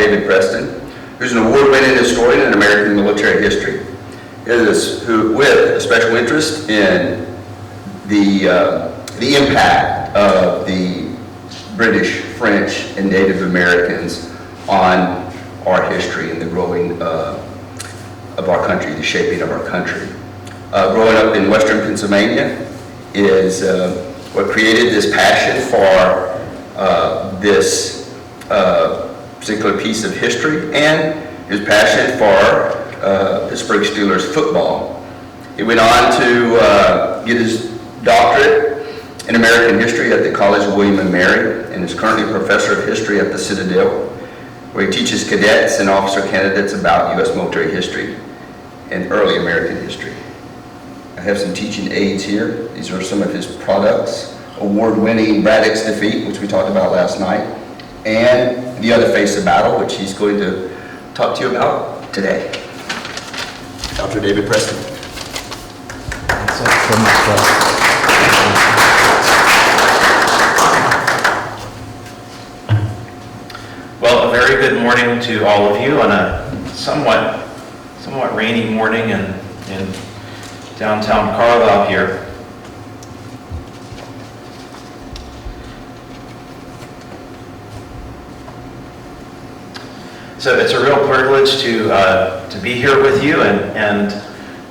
David Preston, who's an award-winning historian in American military history. With a special interest in the impact of the British, French, and Native Americans on our history and the growing of our country, the shaping of our country. Growing up in Western Pennsylvania is what created this passion for this particular piece of history, and his passion for Pittsburgh Steelers football. He went on to get his doctorate in American history at the College of William and Mary, and is currently a professor of history at the Citadel, where he teaches cadets and officer candidates about U.S. military history and early American history. I have some teaching aids here. These are some of his products: award-winning Braddock's Defeat, which we talked about last night, and The Other Face of Battle, which he's going to talk to you about today. Dr. David Preston. Thanks so much, Russ. Well, a very good morning to all of you on a somewhat rainy morning in downtown Carlisle here. So it's a real privilege to be here with you and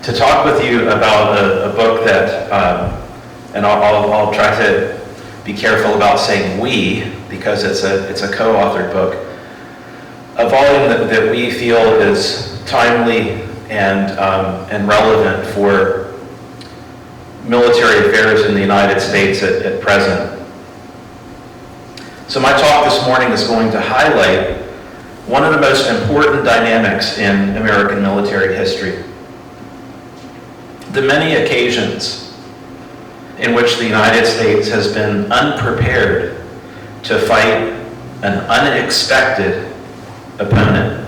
to talk with you about a book that, and I'll try to be careful about saying we, because it's a co-authored book, a volume that we feel is timely and relevant for military affairs in the United States at present. So my talk this morning is going to highlight one of the most important dynamics in American military history: the many occasions in which the United States has been unprepared to fight an unexpected opponent,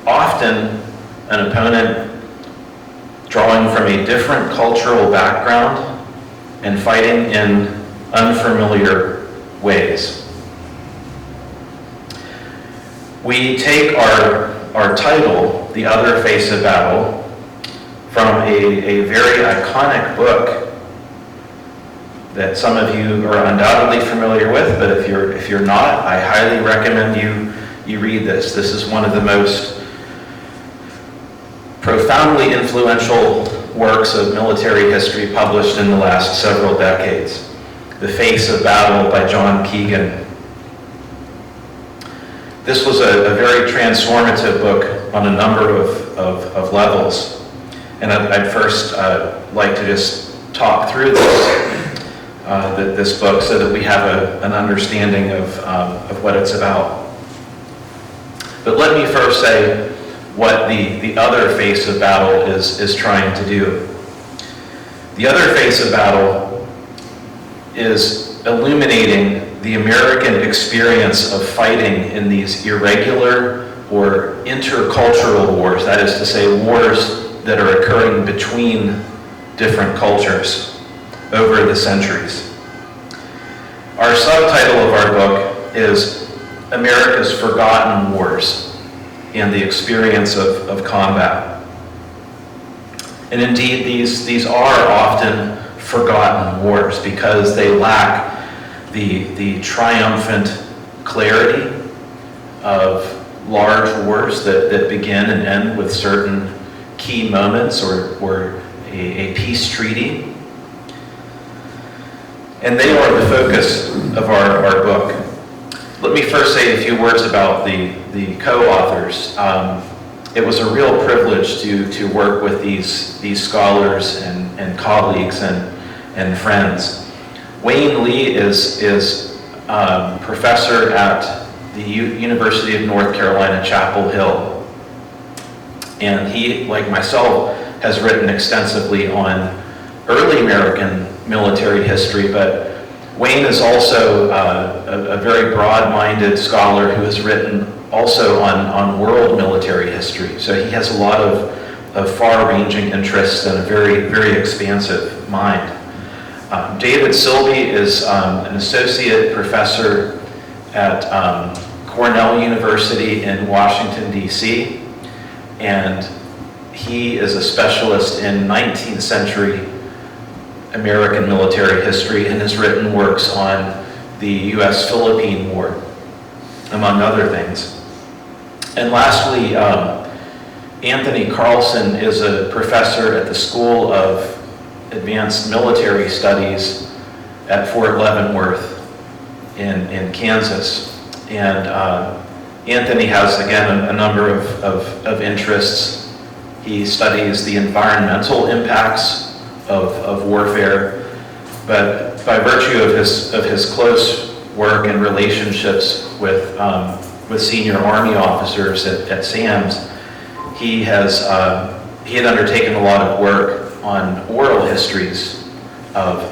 often an opponent drawing from a different cultural background and fighting in unfamiliar ways. We take our title, The Other Face of Battle, from a very iconic book that some of you are undoubtedly familiar with, but if you're not, I highly recommend you read this. This is one of the most profoundly influential works of military history published in the last several decades. The Face of Battle by John Keegan. This was a very transformative book on a number of levels. And I'd first like to just talk through this book so that we have an understanding of what it's about. But let me first say what the other face of battle is trying to do. The other face of battle is illuminating the American experience of fighting in these irregular or intercultural wars, that is to say, wars that are occurring between different cultures over the centuries. Our subtitle of our book is America's Forgotten Wars and the Experience of Combat. And indeed, these are often forgotten wars because they lack the triumphant clarity of large wars that begin and end with certain key moments or a peace treaty. And they are the focus of our book. Let me first say a few words about the co-authors. It was a real privilege to work with these scholars and colleagues and friends. Wayne Lee is professor at the University of North Carolina, Chapel Hill. And he, like myself, has written extensively on early American military history, but Wayne is also a very broad-minded scholar who has written also on world military history. So he has a lot of far-ranging interests and a very, very expansive mind. David Silby is an associate professor at Cornell University in Washington, D.C., and he is a specialist in 19th century American military history and has written works on the U.S.-Philippine War, among other things. And lastly, Anthony Carlson is a professor at the School of Advanced Military Studies at Fort Leavenworth in Kansas. And Anthony has, again, a number of interests. He studies the environmental impacts of warfare, but by virtue of his close work and relationships with senior Army officers at SAMS, he had undertaken a lot of work on oral histories of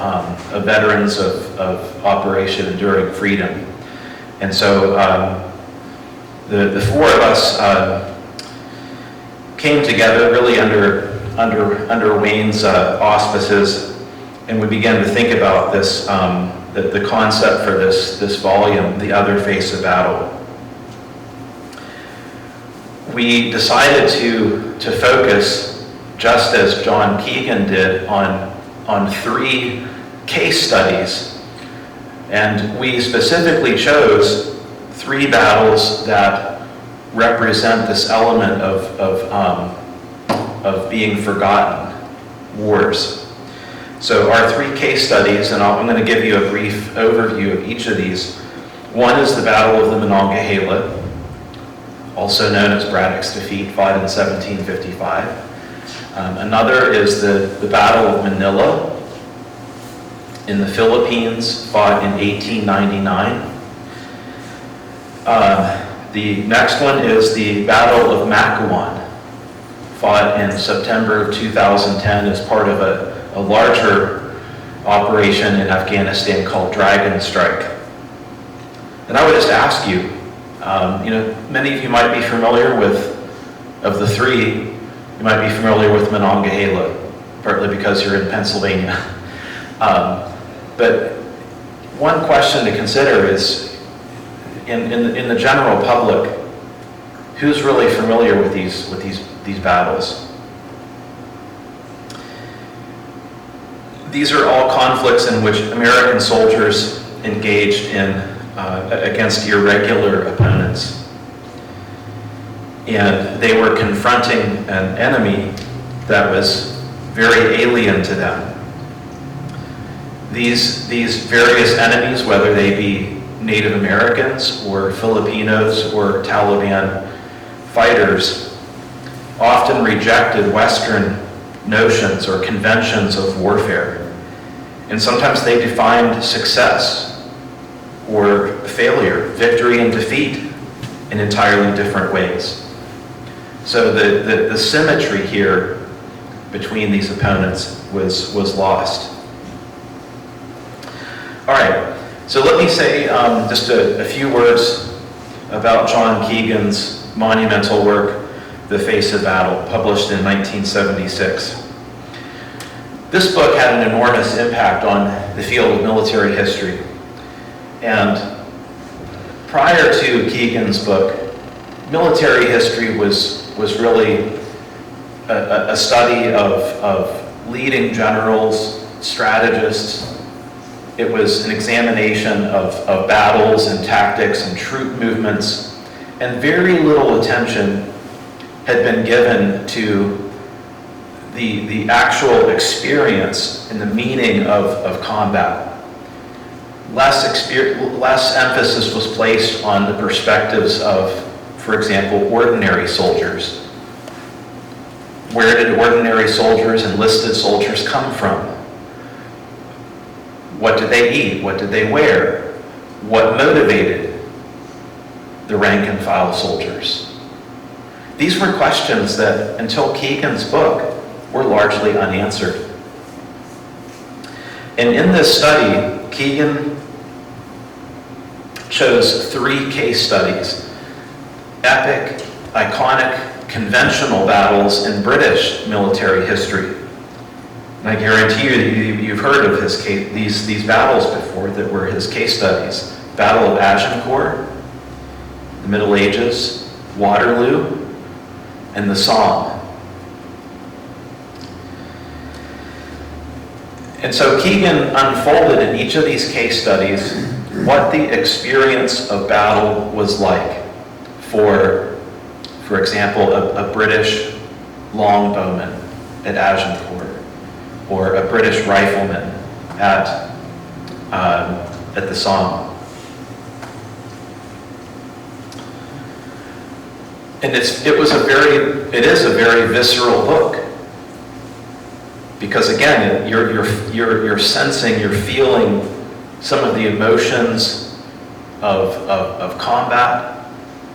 veterans of Operation Enduring Freedom. And so the four of us came together really under Wayne's auspices, and we began to think about this, the concept for this volume, The Other Face of Battle. We decided to focus, just as John Keegan did, on 3 case studies. And we specifically chose 3 battles that represent this element of being forgotten, wars. So our 3 case studies, and I'm going to give you a brief overview of each of these. One is the Battle of the Monongahela, also known as Braddock's Defeat, fought in 1755. Another is the Battle of Manila in the Philippines, fought in 1899. The next one is the Battle of Makawan, fought in September of 2010 as part of a larger operation in Afghanistan called Dragon Strike. And I would just ask you, many of you might be familiar of the 3, you might be familiar with Monongahela, partly because you're in Pennsylvania. But one question to consider is, in the general public, who's really familiar with these battles? These are all conflicts in which American soldiers engaged in against irregular opponents. And they were confronting an enemy that was very alien to them. These various enemies, whether they be Native Americans or Filipinos or Taliban fighters, often rejected Western notions or conventions of warfare. And sometimes they defined success or failure, victory and defeat in entirely different ways. So the symmetry here between these opponents was lost. All right, so let me say just a few words about John Keegan's monumental work, The Face of Battle, published in 1976. This book had an enormous impact on the field of military history. And prior to Keegan's book, military history was really a study of leading generals, strategists. It was an examination of battles and tactics and troop movements, and very little attention had been given to the actual experience and the meaning of combat. Less emphasis was placed on the perspectives of, for example, ordinary soldiers. Where did ordinary soldiers, enlisted soldiers, come from? What did they eat? What did they wear? What motivated the rank and file soldiers? These were questions that, until Keegan's book, were largely unanswered. And in this study, Keegan chose 3 case studies: epic, iconic, conventional battles in British military history. And I guarantee you that you've heard of these battles before that were his case studies. Battle of Agincourt, the Middle Ages, Waterloo, and the Somme. And so Keegan unfolded in each of these case studies what the experience of battle was like for example, a British longbowman at Agincourt, or a British rifleman at the Somme. And it is a very visceral book. Because again, you're sensing, you're feeling some of the emotions of combat,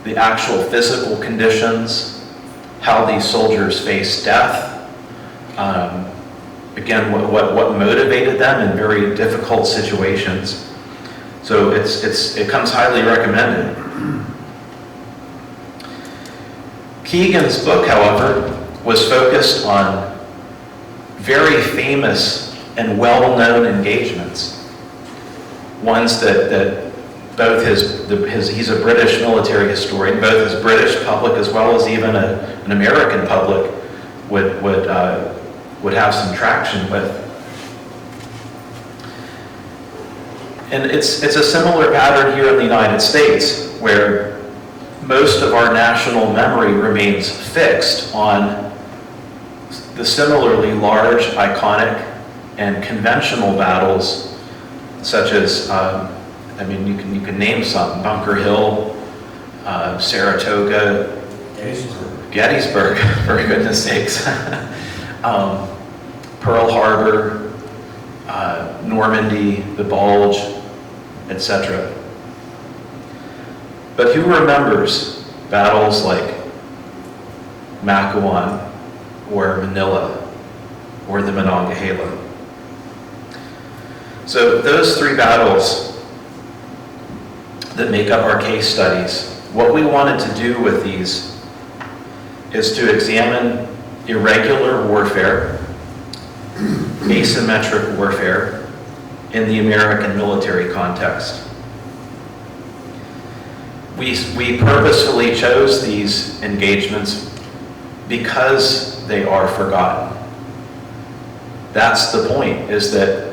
the actual physical conditions, how these soldiers face death. Again, what motivated them in very difficult situations. So it comes highly recommended. Keegan's book, however, was focused on very famous and well-known engagements. Ones that both he's a British military historian, both his British public as well as even an American public would have some traction with. And it's a similar pattern here in the United States, where most of our national memory remains fixed on the similarly large, iconic, and conventional battles, such as, you can name some: Bunker Hill, Saratoga, Gettysburg, for goodness sakes, Pearl Harbor, Normandy, the Bulge, etc. But who remembers battles like Macquarie, or Manila, or the Monongahela? So those three battles that make up our case studies, what we wanted to do with these is to examine irregular warfare, asymmetric warfare in the American military context. We purposefully chose these engagements because they are forgotten. That's the point, is that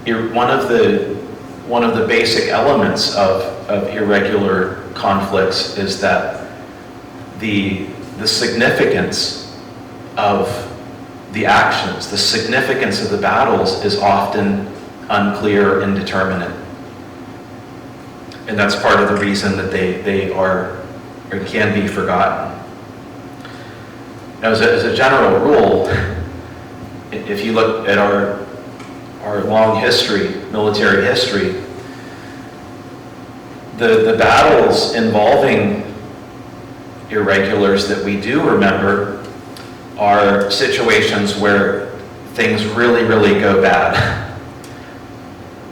one of the basic elements of irregular conflicts is that the significance of the actions, the significance of the battles is often unclear, indeterminate. And that's part of the reason that they are or can be forgotten. Now, as a general rule, if you look at our long history, military history, the battles involving irregulars that we do remember are situations where things really, really go bad.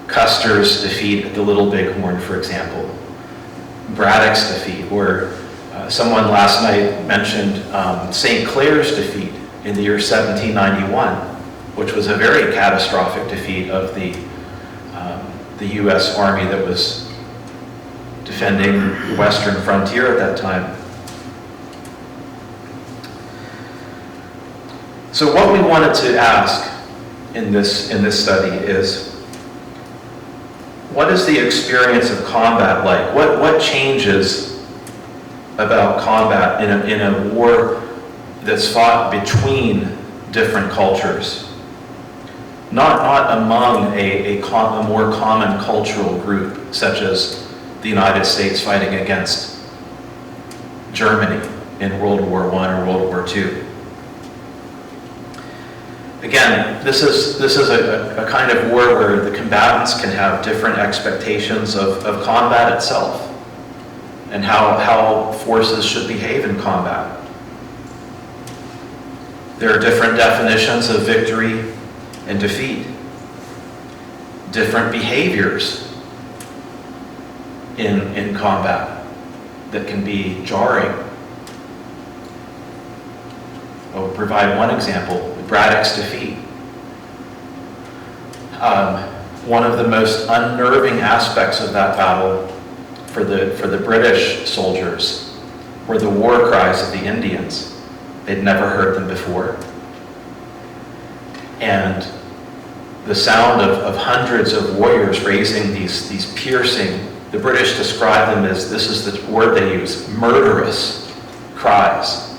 Custer's defeat at the Little Bighorn, for example. Braddock's defeat, or someone last night mentioned St. Clair's defeat in the year 1791, which was a very catastrophic defeat of the U.S. Army that was defending the western frontier at that time. So what we wanted to ask in this study is, what is the experience of combat like? What changes about combat in a war that's fought between different cultures? Not among a more common cultural group, such as the United States fighting against Germany in World War I or World War II. Again, this is a kind of war where the combatants can have different expectations of combat itself and how forces should behave in combat. There are different definitions of victory and defeat, different behaviors in combat that can be jarring. I'll provide one example. Braddock's defeat. One of the most unnerving aspects of that battle for the British soldiers were the war cries of the Indians. They'd never heard them before. And the sound of hundreds of warriors raising these piercing, the British describe them as, this is the word they use, murderous cries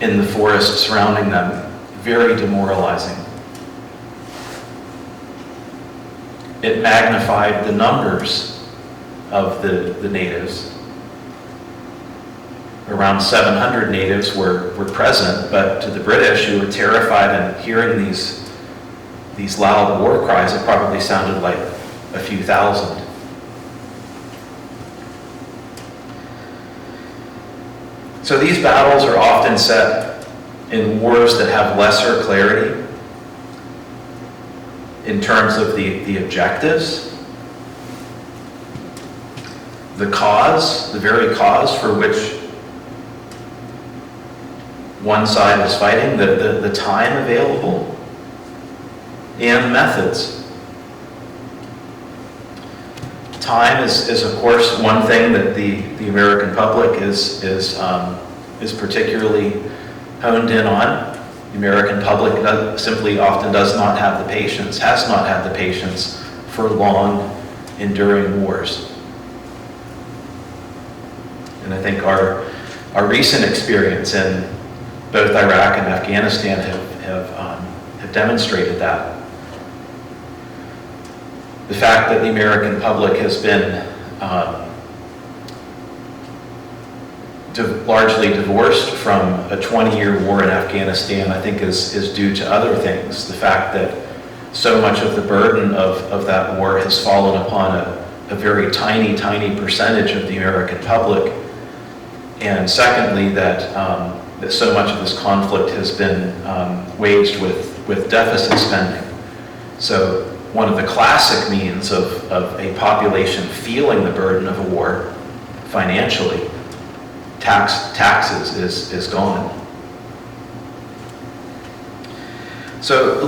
in the forest surrounding them, very demoralizing. It magnified the numbers of the natives. Around 700 natives were present, but to the British, who were terrified and hearing these loud war cries, it probably sounded like a few thousand. So these battles are often set in wars that have lesser clarity in terms of the objectives, the cause, the very cause for which one side is fighting, the time available, and methods. Time is of course one thing that the American public is particularly honed in on. The American public simply often does not have the patience, has not had the patience for long, enduring wars. And I think our recent experience in both Iraq and Afghanistan have demonstrated that. The fact that the American public has been largely divorced from a 20-year war in Afghanistan, I think is due to other things. The fact that so much of the burden of that war has fallen upon a very tiny percentage of the American public. And secondly, that so much of this conflict has been waged with deficit spending. So one of the classic means of a population feeling the burden of a war financially, taxes is gone. So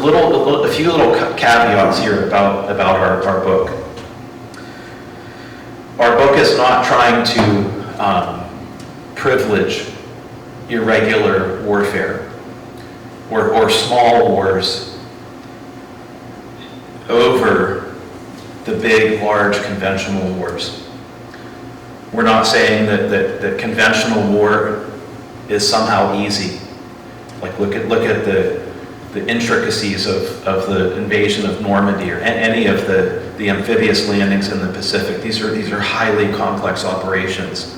a few little caveats here about our book. Our book is not trying to privilege irregular warfare or small wars over the big, large conventional wars. We're not saying that conventional war is somehow easy. Like look at the intricacies of the invasion of Normandy or any of the amphibious landings in the Pacific. These are highly complex operations.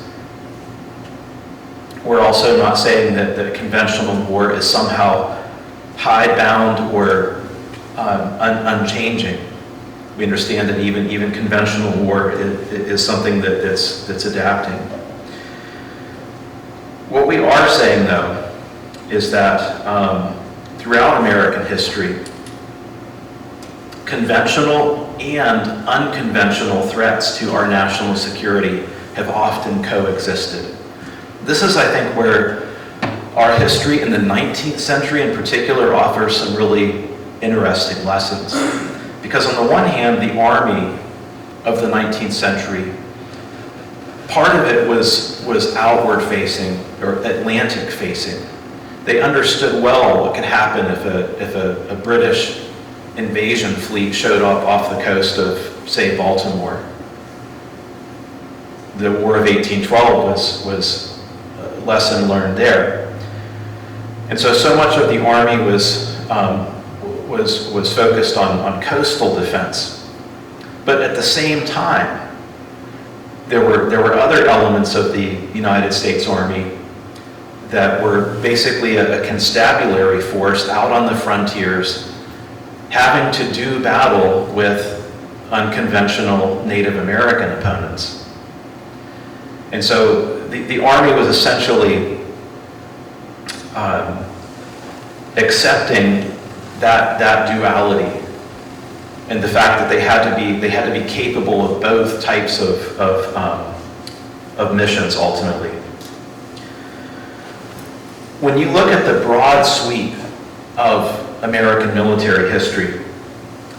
We're also not saying that conventional war is somehow hidebound or unchanging. We understand that even conventional war is something that's adapting. What we are saying, though, is that throughout American history, conventional and unconventional threats to our national security have often coexisted. This is, I think, where our history in the 19th century in particular offers some really interesting lessons. Because on the one hand, the army of the 19th century, part of it was outward facing or Atlantic facing. They understood well what could happen if a British invasion fleet showed up off the coast of, say, Baltimore. The War of 1812 was a lesson learned there. And so much of the army was focused on coastal defense. But at the same time, there were other elements of the United States Army that were basically a constabulary force out on the frontiers, having to do battle with unconventional Native American opponents. And so the Army was essentially accepting that duality and the fact that they had to be capable of both types of missions ultimately. When you look at the broad sweep of American military history,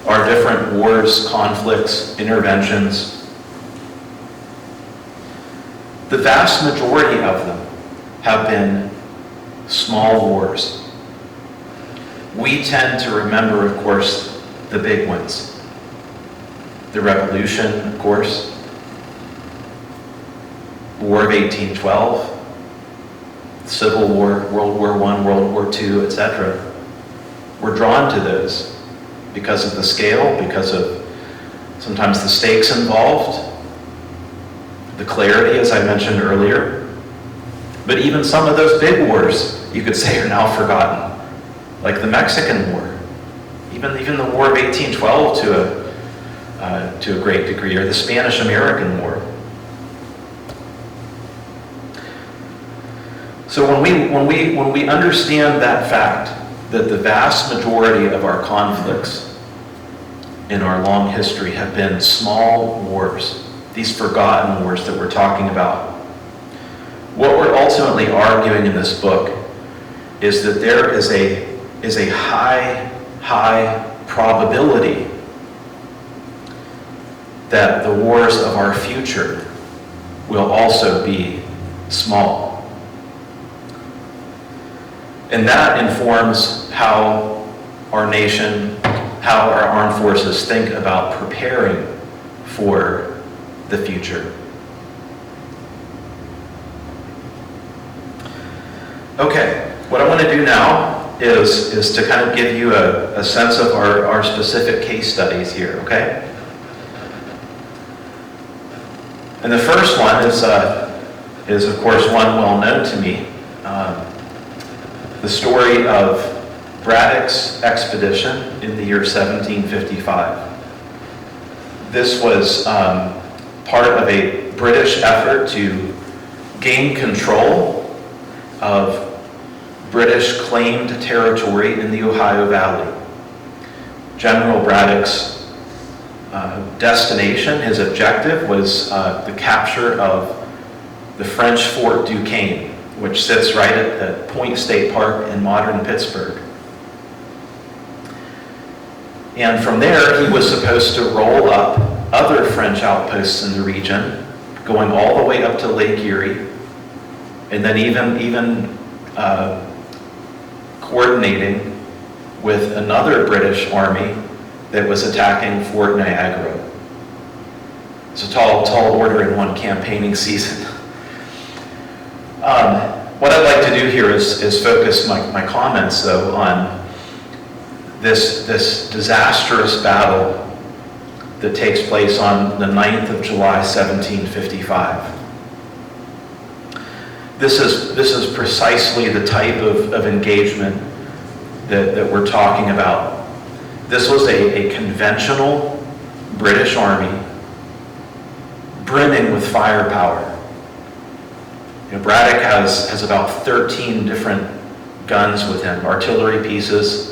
our different wars, conflicts, interventions, the vast majority of them have been small wars. We tend to remember, of course, the big ones. The Revolution, of course, the War of 1812, Civil War, World War I, World War II, etc. We're drawn to those because of the scale, because of sometimes the stakes involved, the clarity, as I mentioned earlier. But even some of those big wars, you could say, are now forgotten, like the Mexican War, even the War of 1812 to a great degree, or the Spanish-American War. So when we understand that fact, that the vast majority of our conflicts in our long history have been small wars, these forgotten wars that we're talking about, what we're ultimately arguing in this book is that there is a high probability that the wars of our future will also be small. And that informs how our nation, how our armed forces think about preparing for the future. Okay, what I want to do now is to kind of give you a sense of our specific case studies here, okay? And the first one is of course one well known to me. The story of Braddock's expedition in the year 1755. This was part of a British effort to gain control of British claimed territory in the Ohio Valley. General Braddock's destination, his objective, was the capture of the French Fort Duquesne, which sits right at Point State Park in modern Pittsburgh. And from there, he was supposed to roll up other French outposts in the region, going all the way up to Lake Erie, and then even coordinating with another British army that was attacking Fort Niagara. It's a tall order in one campaigning season. What I'd like to do here is focus my comments, though, on this disastrous battle that takes place on the 9th of July, 1755. This is precisely the type of engagement that we're talking about. This was a conventional British army brimming with firepower. Braddock has about 13 different guns with him, artillery pieces.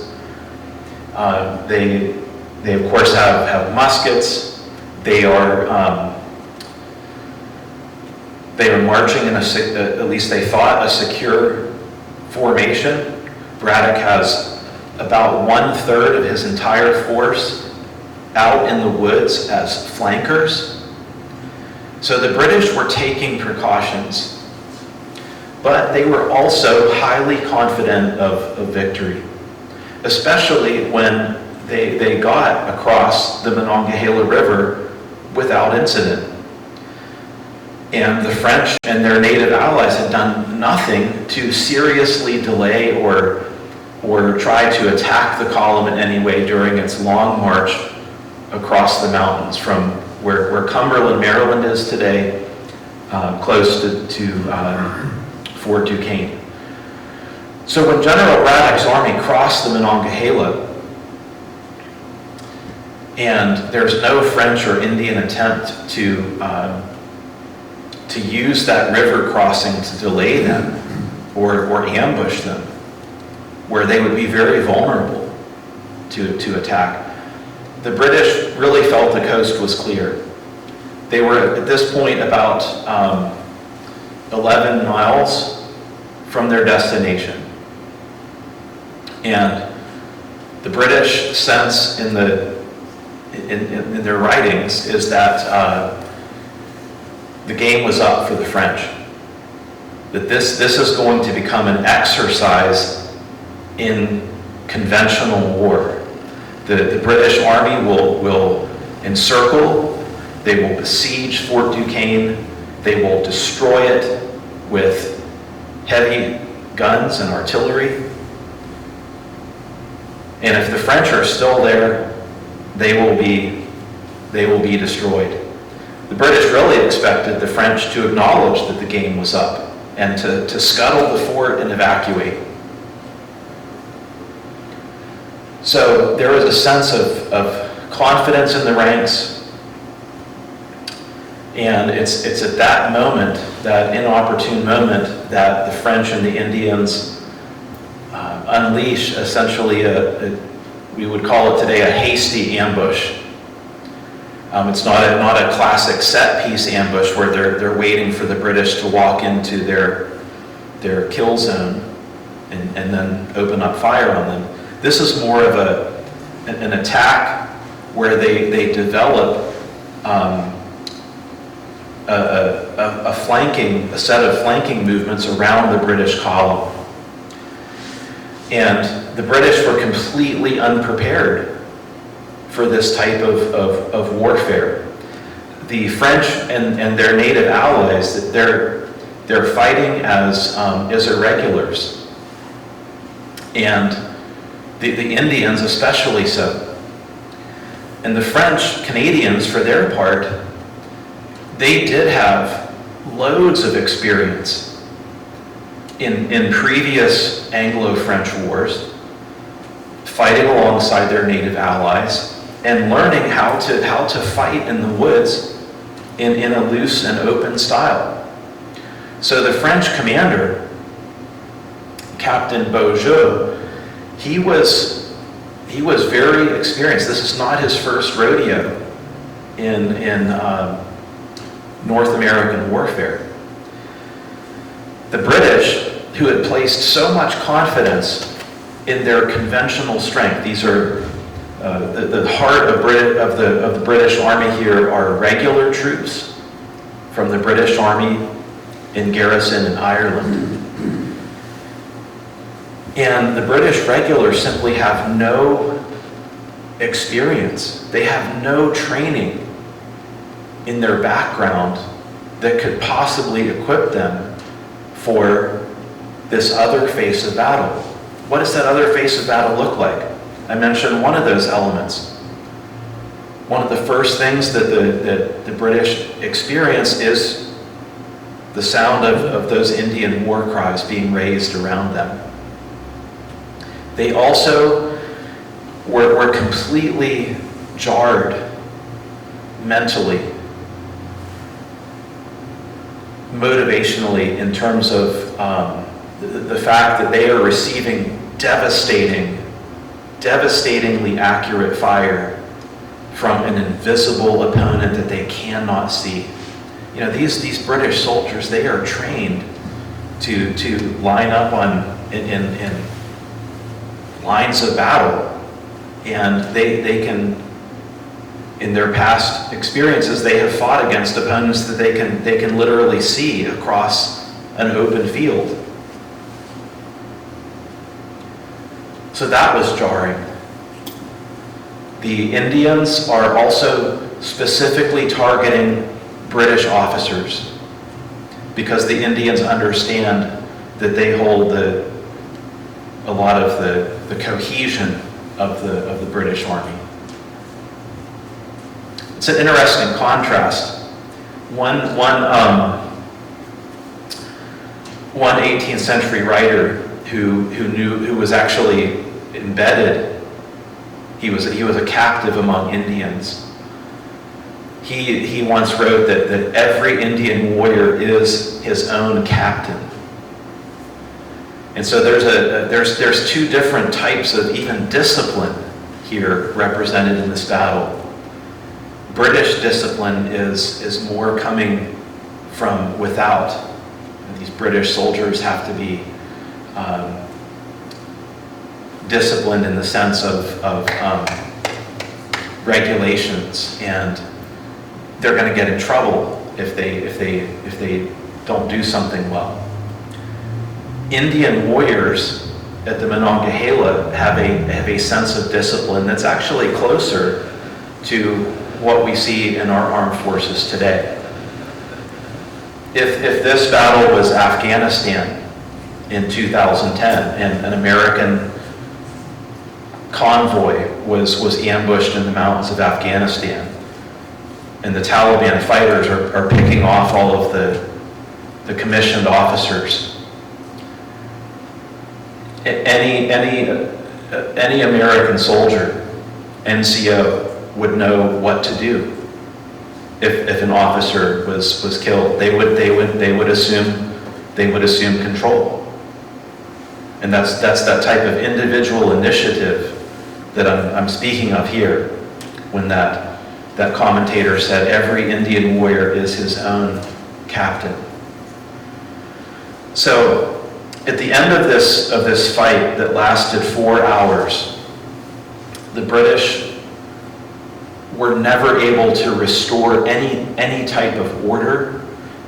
They of course have muskets. They are marching in at least they thought, a secure formation. Braddock has about 1/3 of his entire force out in the woods as flankers. So the British were taking precautions, but they were also highly confident of victory, especially when they got across the Monongahela River without incident. And the French and their native allies had done nothing to seriously delay or try to attack the column in any way during its long march across the mountains from where Cumberland, Maryland is today, close to Fort Duquesne. So when General Braddock's army crossed the Monongahela, and there's no French or Indian attempt to use that river crossing to delay them or ambush them, where they would be very vulnerable to attack. The British really felt the coast was clear. They were at this point about 11 miles from their destination. And the British sense in their writings is that the game was up for the French. That this is going to become an exercise in conventional war. The British Army will encircle, they will besiege Fort Duquesne, they will destroy it with heavy guns and artillery. And if the French are still there, they will be destroyed. The British really expected the French to acknowledge that the game was up and to scuttle the fort and evacuate. So there was a sense of confidence in the ranks, and it's at that moment, that inopportune moment, that the French and the Indians unleash essentially we would call it today a hasty ambush. It's not a classic set piece ambush where they're waiting for the British to walk into their kill zone and then open up fire on them. This is more of an attack where they develop a set of flanking movements around the British column. And the British were completely unprepared for this type of warfare. The French and their native allies, they're fighting as irregulars. And the Indians especially so. And the French Canadians, for their part, they did have loads of experience in previous Anglo-French wars, fighting alongside their native allies and learning how to fight in the woods in a loose and open style. So the French commander, Captain Beaujeu, he was very experienced. This is not his first rodeo in North American warfare. The British, who had placed so much confidence in their conventional strength, these are the heart of the British Army here are regular troops from the British Army in garrison in Ireland. And the British regulars simply have no experience. They have no training in their background that could possibly equip them for this other face of battle. What does that other face of battle look like? I mentioned one of those elements. One of the first things that the British experience is the sound of those Indian war cries being raised around them. They also were completely jarred mentally, motivationally, in terms of the fact that they are receiving devastatingly accurate fire from an invisible opponent that they cannot see. You know, these British soldiers, they are trained to line up in lines of battle, and they can, in their past experiences, they have fought against opponents that they can literally see across an open field. So that was jarring. The Indians are also specifically targeting British officers because the Indians understand that they hold a lot of the cohesion of the British Army. It's an interesting contrast. One 18th century writer who was actually embedded. He was a captive among Indians. He once wrote that every Indian warrior is his own captain. And so there's two different types of even discipline here represented in this battle. British discipline is more coming from without. And these British soldiers have to be disciplined in the sense of regulations, and they're going to get in trouble if they don't do something well. Indian warriors at the Monongahela have a sense of discipline that's actually closer to what we see in our armed forces today. If this battle was Afghanistan in 2010 and an American convoy was ambushed in the mountains of Afghanistan, and the Taliban fighters are picking off all of the commissioned officers, any American soldier, NCO, would know what to do if an officer was killed. They would assume control, and that's that type of individual initiative that I'm speaking of here. When that commentator said every Indian warrior is his own captain. So at the end of this fight that lasted 4 hours, the British were never able to restore any type of order,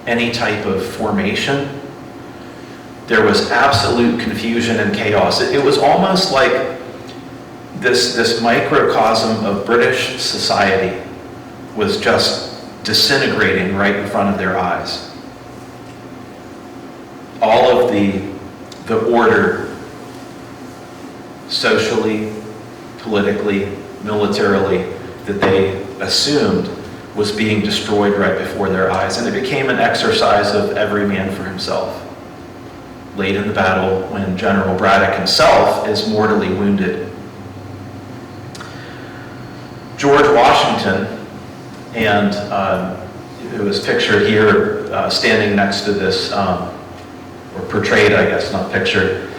any type of formation. There was absolute confusion and chaos. It was almost like this microcosm of British society was just disintegrating right in front of their eyes. All of the order, socially, politically, militarily, that they assumed was being destroyed right before their eyes. And it became an exercise of every man for himself. Late in the battle, when General Braddock himself is mortally wounded, George Washington, and it was pictured here standing next to this, or portrayed, I guess, not pictured,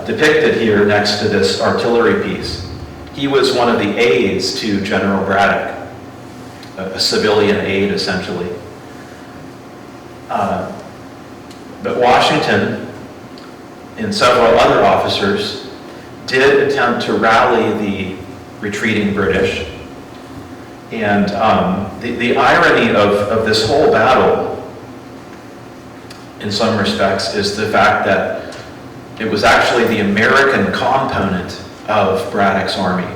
depicted here next to this artillery piece. He was one of the aides to General Braddock, a civilian aide, essentially. But Washington and several other officers did attempt to rally the retreating British. And the irony of this whole battle, in some respects, is the fact that it was actually the American component of Braddock's army,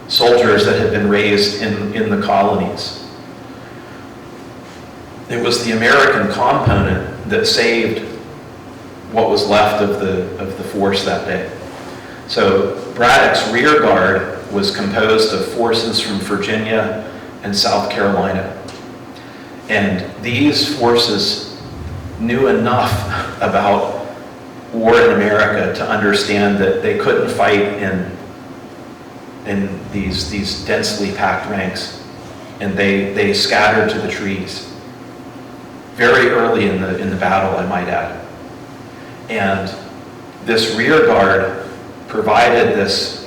soldiers that had been raised in the colonies. It was the American component that saved what was left of the force that day. So Braddock's rear guard was composed of forces from Virginia and South Carolina. And these forces knew enough about war in America to understand that they couldn't fight in these densely packed ranks, and they scattered to the trees very early in the battle, I might add. And this rear guard provided this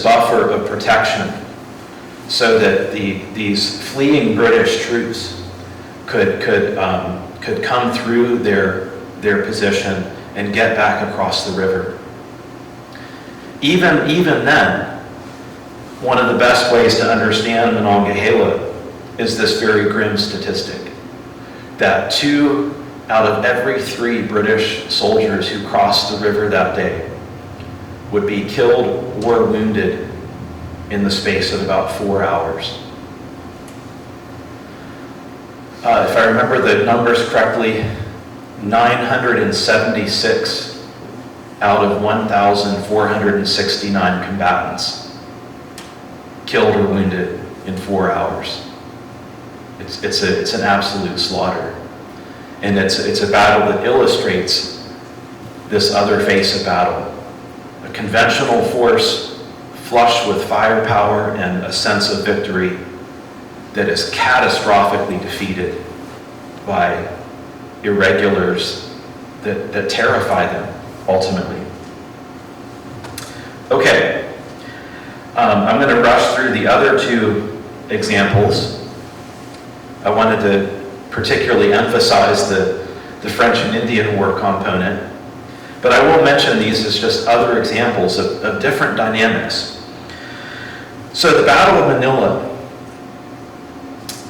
buffer of protection so that these fleeing British troops could come through their position and get back across the river. Even then, one of the best ways to understand Monongahela is this very grim statistic, that 2 out of every 3 British soldiers who crossed the river that day would be killed or wounded in the space of about 4 hours. If I remember the numbers correctly, 976 out of 1,469 combatants killed or wounded in 4 hours. It's an absolute slaughter. And it's a battle that illustrates this other face of battle. A conventional force flush with firepower and a sense of victory that is catastrophically defeated by irregulars that terrify them ultimately. Okay, I'm going to rush through the other 2 examples. I wanted to particularly emphasize the French and Indian War component, but I will mention these as just other examples of different dynamics. So the Battle of Manila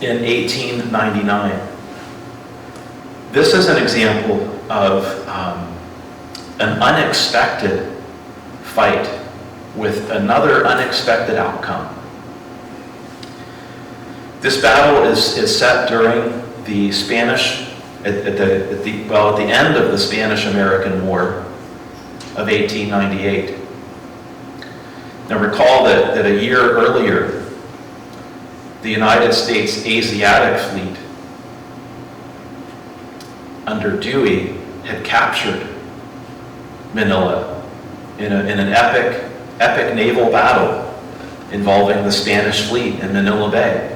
in 1899. This is an example of an unexpected fight with another unexpected outcome. This battle is set during the Spanish, at the end of the Spanish-American War of 1898. Now recall that a year earlier, the United States Asiatic Fleet under Dewey had captured Manila in an epic naval battle involving the Spanish fleet in Manila Bay.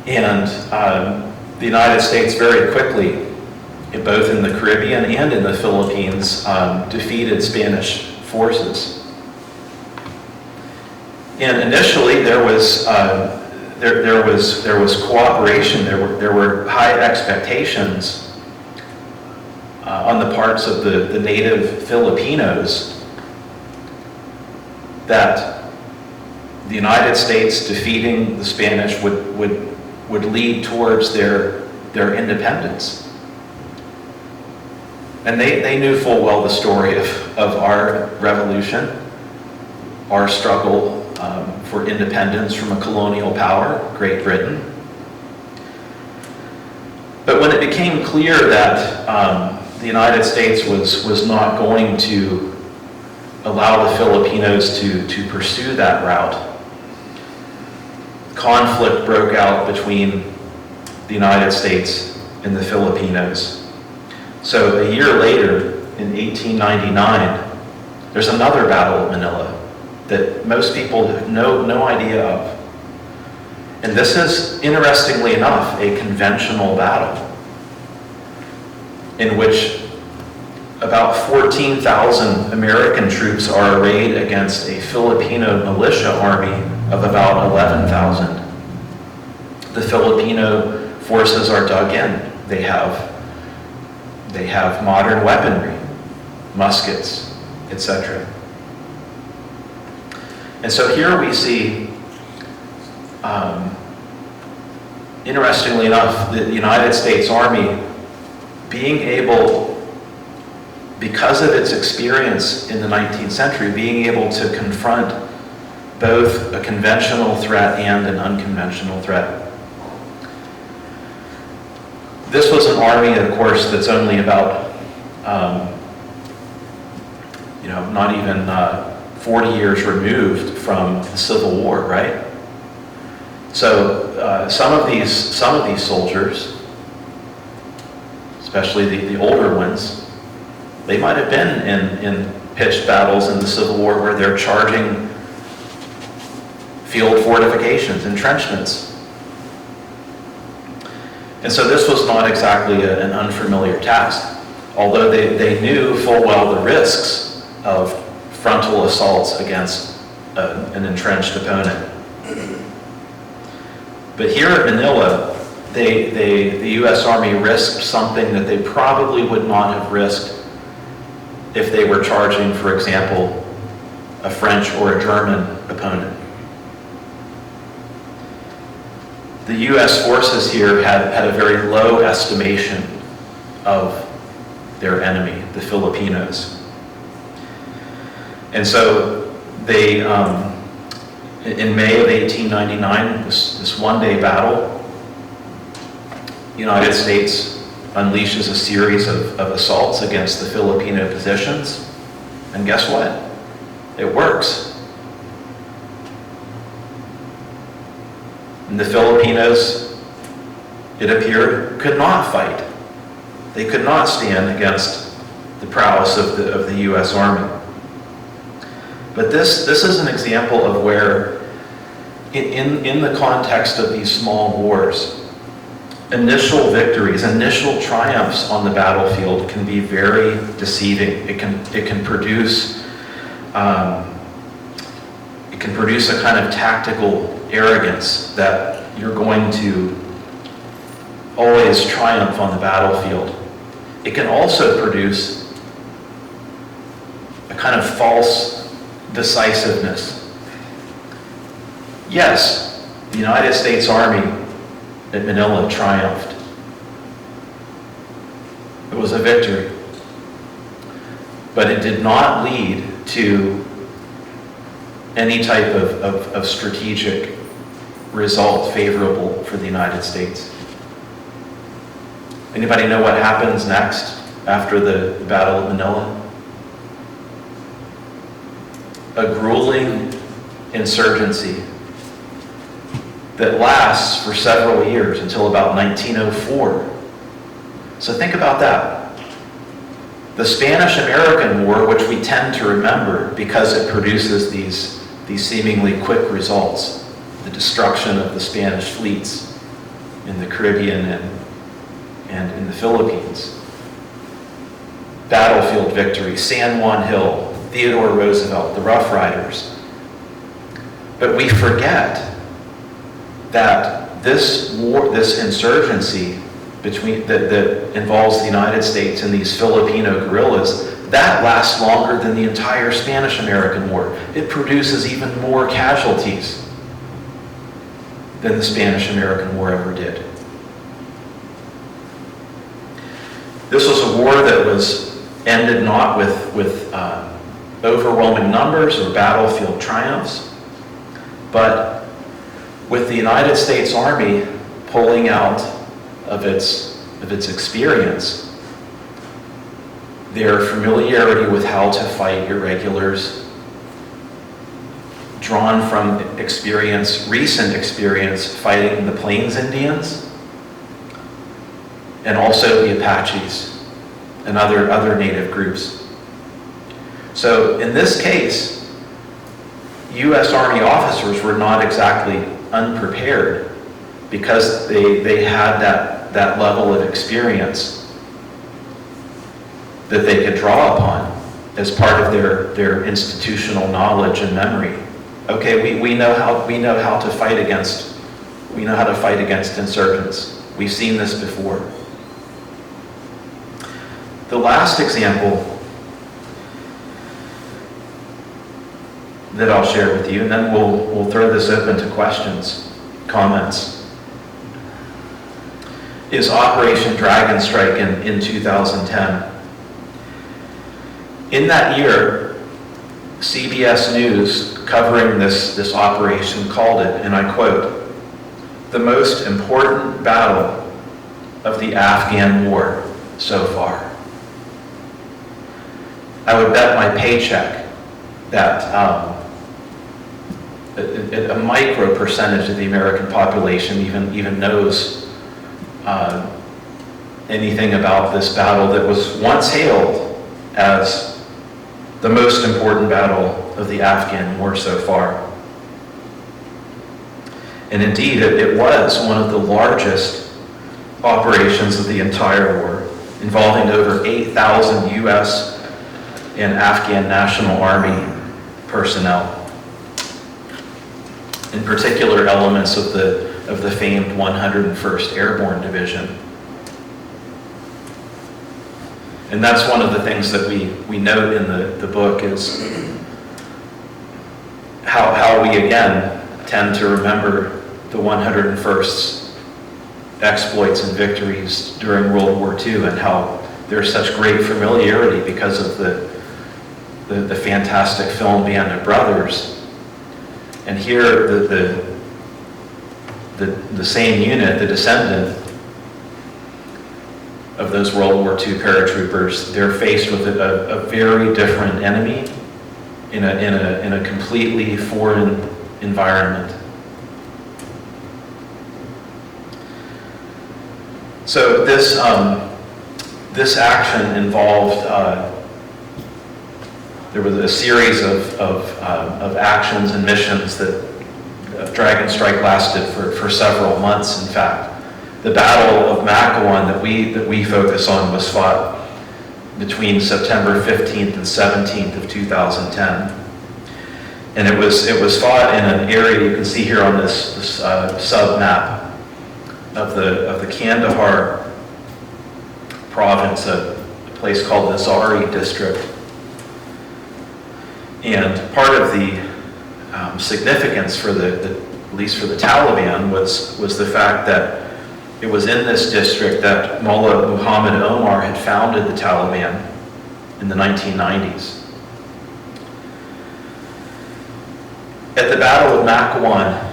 And the United States very quickly, both in the Caribbean and in the Philippines, defeated Spanish forces. And initially there was cooperation. There were high expectations on the parts of the native Filipinos that the United States defeating the Spanish would lead towards their independence. And they knew full well the story of our revolution, our struggle for independence from a colonial power, Great Britain. But when it became clear that the United States was not going to allow the Filipinos to pursue that route, conflict broke out between the United States and the Filipinos. So a year later, in 1899, there's another battle at Manila that most people have no idea of. And this is, interestingly enough, a conventional battle in which about 14,000 American troops are arrayed against a Filipino militia army of about 11,000. The Filipino forces are dug in. They have modern weaponry, muskets, etc. And so here we see, interestingly enough, the United States Army being able, because of its experience in the 19th century, being able to confront both a conventional threat and an unconventional threat. This was an army, of course, that's only about, not even 40 years removed from the Civil War, right? So some of these soldiers, especially the older ones, they might have been in pitched battles in the Civil War where they're charging field fortifications, entrenchments. And so this was not exactly an unfamiliar task, although they knew full well the risks of frontal assaults against an entrenched opponent. But here at Manila, the U.S. Army risked something that they probably would not have risked if they were charging, for example, a French or a German opponent. The U.S. forces here had a very low estimation of their enemy, the Filipinos. And so they, in May of 1899, this one-day battle, the United States unleashes a series of assaults against the Filipino positions. And guess what? It works. And the Filipinos, it appeared, could not fight. They could not stand against the prowess of the U.S. Army. But this is an example of where, in the context of these small wars, initial victories, initial triumphs on the battlefield can be very deceiving. It can produce a kind of tactical arrogance that you're going to always triumph on the battlefield. It can also produce a kind of false decisiveness. Yes, The United States Army at Manila triumphed. It was a victory. But it did not lead to any type of strategic result favorable for the United States. Anybody know what happens next after the Battle of Manila? A grueling insurgency that lasts for several years until about 1904. So think about that. The Spanish-American War, which we tend to remember because it produces these seemingly quick results, the destruction of the Spanish fleets in the Caribbean and in the Philippines, battlefield victory, San Juan Hill, Theodore Roosevelt, the Rough Riders. But we forget that this war, this insurgency that involves the United States and these Filipino guerrillas, that lasts longer than the entire Spanish-American War. It produces even more casualties than the Spanish-American War ever did. This was a war that was ended not with overwhelming numbers or battlefield triumphs, but with the United States Army pulling out of its experience, their familiarity with how to fight irregulars, drawn from recent experience fighting the Plains Indians, and also the Apaches and other native groups. So in this case, U.S. Army officers were not exactly unprepared because they had that level of experience that they could draw upon as part of their institutional knowledge and memory. Okay, we know how to fight against insurgents. We've seen this before. The last example that I'll share with you, and then we'll throw this open to questions, comments, is Operation Dragon Strike in 2010. In that year, CBS News, covering this operation, called it, and I quote, "the most important battle of the Afghan war so far." I would bet my paycheck that a micro percentage of the American population even knows anything about this battle that was once hailed as the most important battle of the Afghan war so far. And indeed, it was one of the largest operations of the entire war, involving over 8,000 U.S. and Afghan National Army personnel. In particular, elements of the famed 101st Airborne Division. And that's one of the things that we note in the book is how we again tend to remember the 101st's exploits and victories during World War II, and how there's such great familiarity because of the fantastic film Band of Brothers. And here the same unit, the descendant of those World War II paratroopers, they're faced with a very different enemy in a completely foreign environment. So this action involved there was a series of actions and missions that Dragon Strike lasted for several months. In fact, the Battle of Makwan that we focus on was fought between September 15th and 17th of 2010, and it was fought in an area you can see here on this sub map of the Kandahar province, a place called the Zari district. And part of the significance for at least for the Taliban, was the fact that it was in this district that Mullah Muhammad Omar had founded the Taliban in the 1990s. At the Battle of Makwan,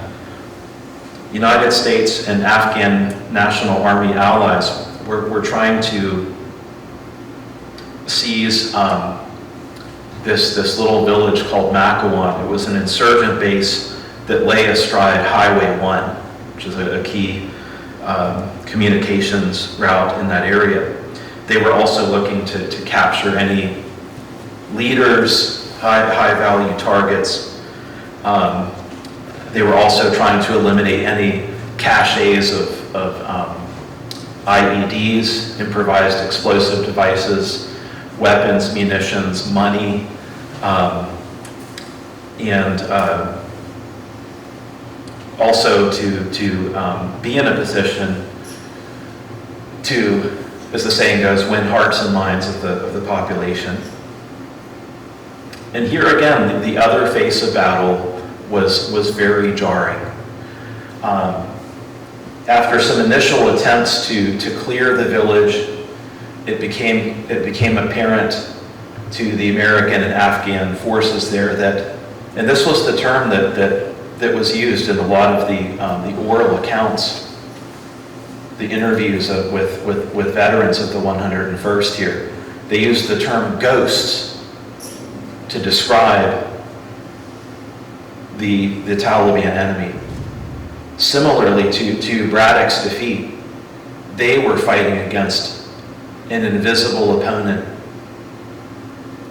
United States and Afghan National Army allies were trying to seize this little village called Makwan. It was an insurgent base that lay astride Highway 1, which is a key communications route in that area. They were also looking to capture any leaders, high-value targets. They were also trying to eliminate any caches of IEDs, improvised explosive devices, weapons, munitions, money, and also to be in a position to, as the saying goes, win hearts and minds of the population. And here again, the other face of battle was very jarring. After some initial attempts to clear the village, it became apparent to the American and Afghan forces there that, and this was the term that was used in a lot of the oral accounts, the interviews with veterans of the 101st here. They used the term ghosts to describe the Taliban enemy. Similarly to Braddock's defeat, they were fighting against an invisible opponent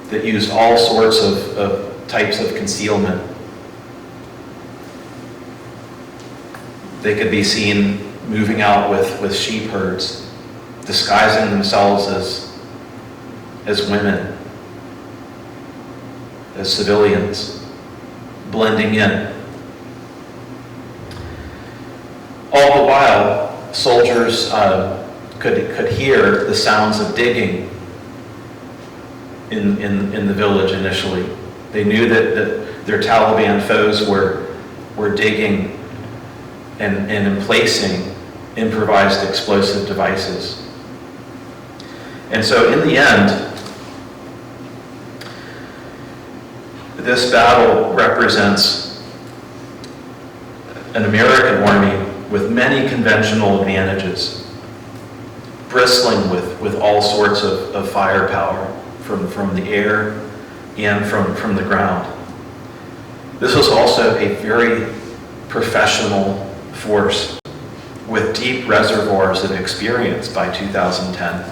that used all sorts of types of concealment. They could be seen moving out with sheep herds, disguising themselves as women, as civilians, blending in. All the while, soldiers could hear the sounds of digging in the village initially. They knew that their Taliban foes were digging and emplacing improvised explosive devices. And so in the end, this battle represents an American army with many conventional advantages, bristling with all sorts of firepower from the air and from the ground. This was also a very professional force with deep reservoirs of experience by 2010.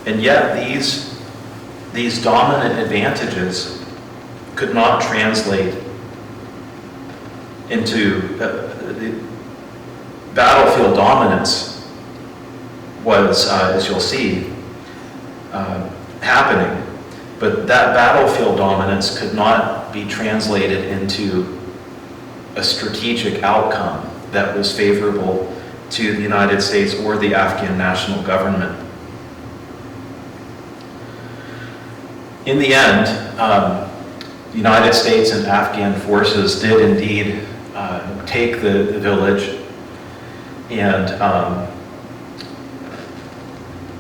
And yet these dominant advantages could not translate into the battlefield dominance was, as you'll see, happening. But that battlefield dominance could not be translated into a strategic outcome that was favorable to the United States or the Afghan national government. In the end, the United States and Afghan forces did indeed take the village and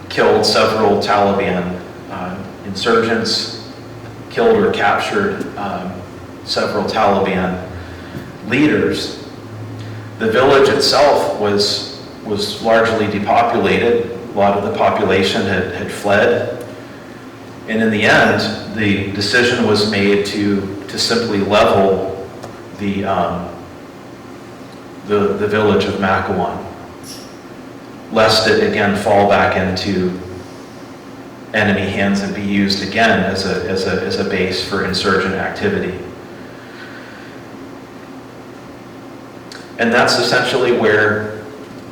killed several Taliban insurgents, killed or captured several Taliban leaders. The village itself was largely depopulated. A lot of the population had fled. And in the end, the decision was made to simply level the village of Makwan, lest it again fall back into enemy hands and be used again as a base for insurgent activity. And that's essentially where,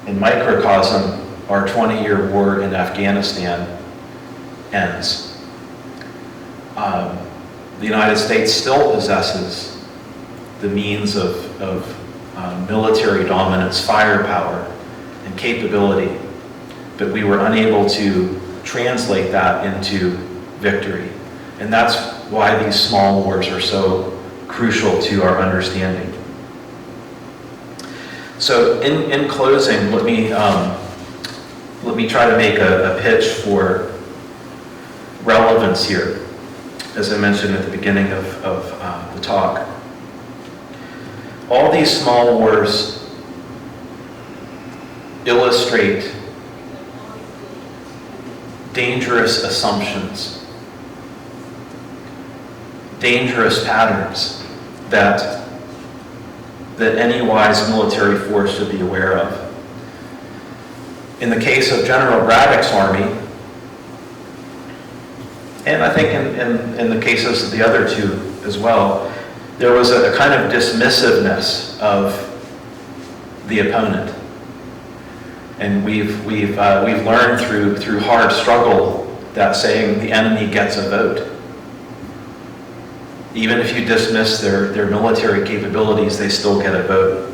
in microcosm, our 20-year war in Afghanistan ends. The United States still possesses the means of military dominance, firepower, and capability, but we were unable to translate that into victory. And that's why these small wars are so crucial to our understanding. So in closing, let me try to make a pitch for relevance here, as I mentioned at the beginning of the talk. All these small wars illustrate dangerous assumptions, dangerous patterns that any wise military force should be aware of. In the case of General Braddock's army, and I think in the cases of the other two as well, there was a kind of dismissiveness of the opponent. And we've learned through hard struggle that saying the enemy gets a vote. Even if you dismiss their military capabilities, they still get a vote.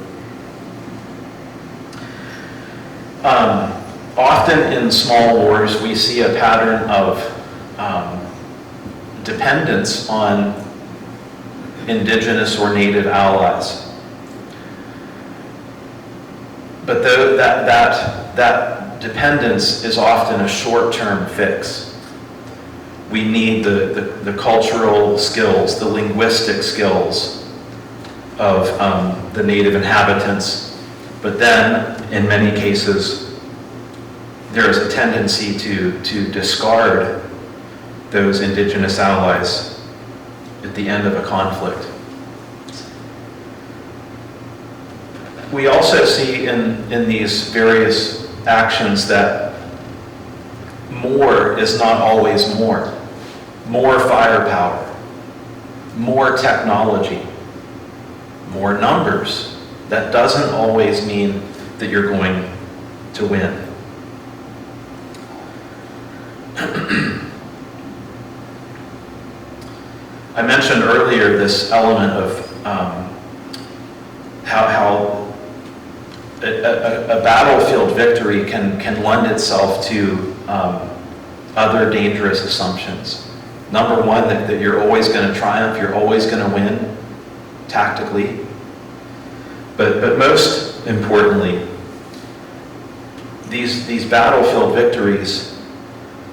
Often in small wars, we see a pattern of dependence on indigenous or native allies. But though that dependence is often a short-term fix. We need the cultural skills, the linguistic skills of the native inhabitants. But then, in many cases, there is a tendency to discard those indigenous allies at the end of a conflict. We also see in these various actions that more is not always more. More firepower, more technology, more numbers. That doesn't always mean that you're going to win. I mentioned earlier this element of how a battlefield victory can lend itself to other dangerous assumptions. Number one, that you're always going to triumph, you're always going to win tactically. But most importantly, these battlefield victories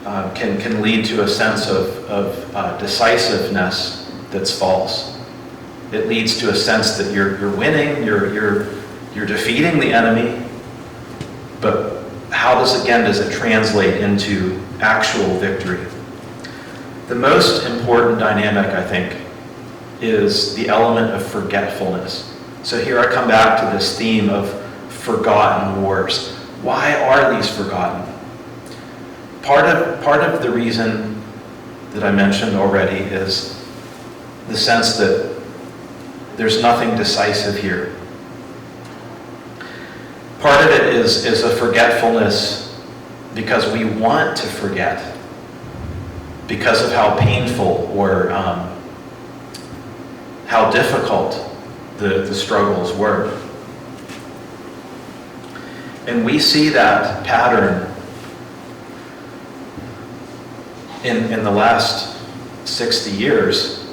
can lead to a sense of decisiveness that's false. It leads to a sense that you're winning, you're defeating the enemy, but how does it translate into actual victory? The most important dynamic, I think, is the element of forgetfulness. So here I come back to this theme of forgotten wars. Why are these forgotten? Part of the reason that I mentioned already is the sense that there's nothing decisive here. Part of it is a forgetfulness because we want to forget, because of how painful or how difficult the struggles were. And we see that pattern in the last 60 years.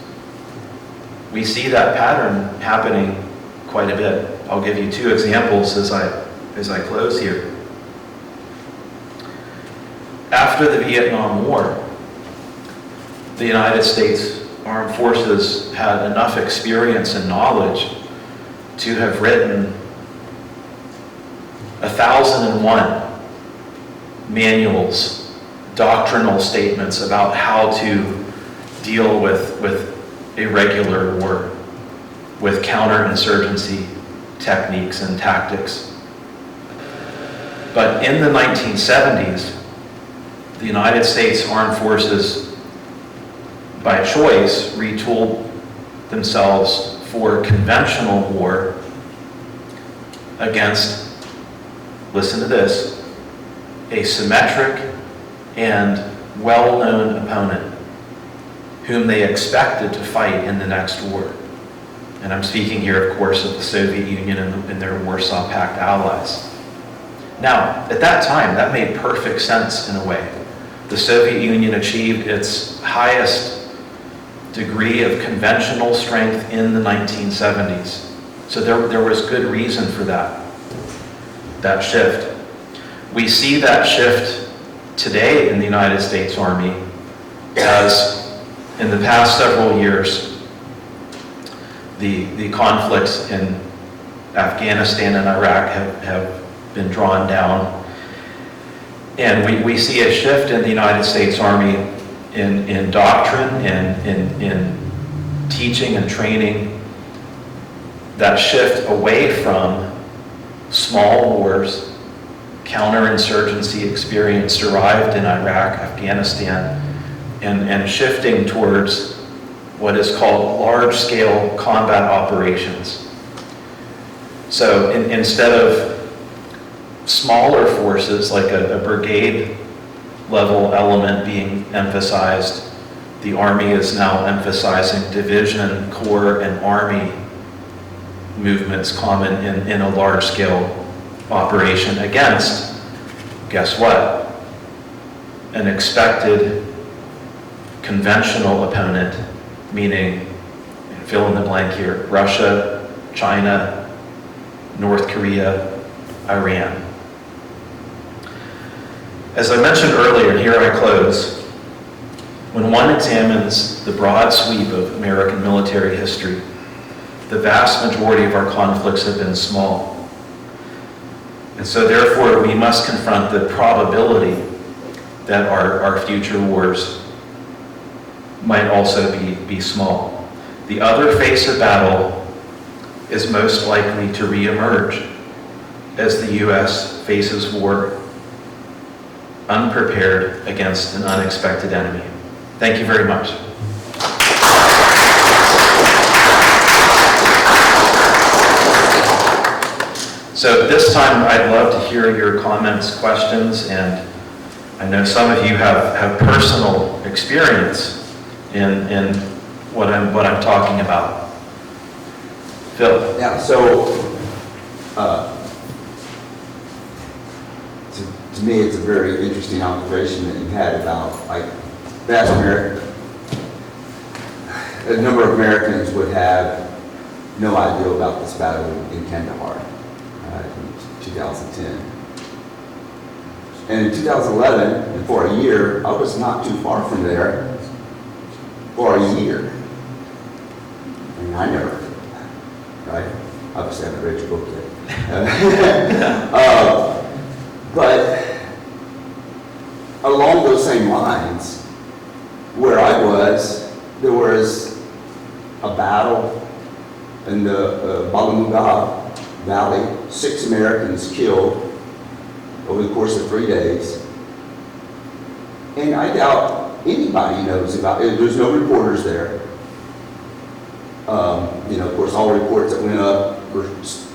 We see that pattern happening quite a bit. I'll give you two examples as I close here. After the Vietnam War, the United States Armed Forces had enough experience and knowledge to have written 1,001 manuals, doctrinal statements about how to deal with irregular war, with counterinsurgency techniques and tactics. But in the 1970s, the United States Armed Forces, by choice, retooled themselves for conventional war against, listen to this, a symmetric and well-known opponent whom they expected to fight in the next war. And I'm speaking here, of course, of the Soviet Union and their Warsaw Pact allies. Now, at that time, that made perfect sense in a way. The Soviet Union achieved its highest degree of conventional strength in the 1970s. So there was good reason for that. that shift. We see that shift today in the United States Army as in the past several years, the conflicts in Afghanistan and Iraq have been drawn down. And we see a shift in the United States Army in doctrine and in teaching and training, that shift away from small wars, counterinsurgency experience derived in Iraq, Afghanistan, and shifting towards what is called large-scale combat operations. So instead of smaller forces like a brigade level element being emphasized, the Army is now emphasizing division, corps, and Army movements common in a large-scale operation against, guess what? An expected conventional opponent, meaning, fill in the blank here, Russia, China, North Korea, Iran. As I mentioned earlier, and here I close, when one examines the broad sweep of American military history, the vast majority of our conflicts have been small. And so therefore, we must confront the probability that our future wars might also be small. The other face of battle is most likely to reemerge as the U.S. faces war unprepared against an unexpected enemy. Thank you very much. So this time, I'd love to hear your comments, questions, and I know some of you have personal experience in what I'm talking about. Phil. Yeah, so to me, it's a very interesting observation that you had about, like, vast America. A number of Americans would have no idea about this battle in Kandahar in 2010. And in 2011, and for a year, I was not too far from there for a year. I mean, I never, right? Obviously, I haven't read your book yet. But along those same lines, where I was, there was a battle in the Balamuga Valley, 6 Americans killed over the course of 3 days. And I doubt anybody knows about it. There's no reporters there. Of course, all reports that went up were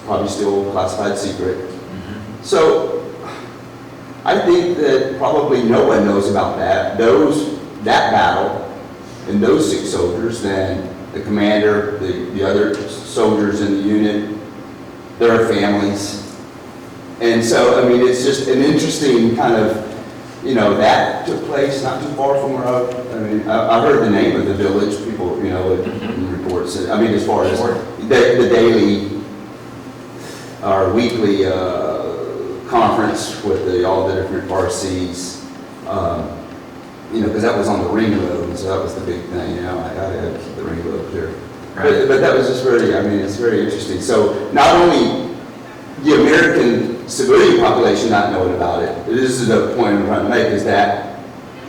probably still classified secret. Mm-hmm. So I think that probably no one knows about that battle and those 6 soldiers than the commander, the other soldiers in the unit, their families. And so, I mean, it's just an interesting kind of, that took place not too far from where I heard the name of the village, people, in reports. I mean, as far as the daily or weekly conference with all the different RCs, because that was on the ring road, so that was the big thing, I had to keep the ring road clear. Right. But that was just it's very interesting. So not only the American civilian population not knowing about it, this is the point I'm trying to make, is that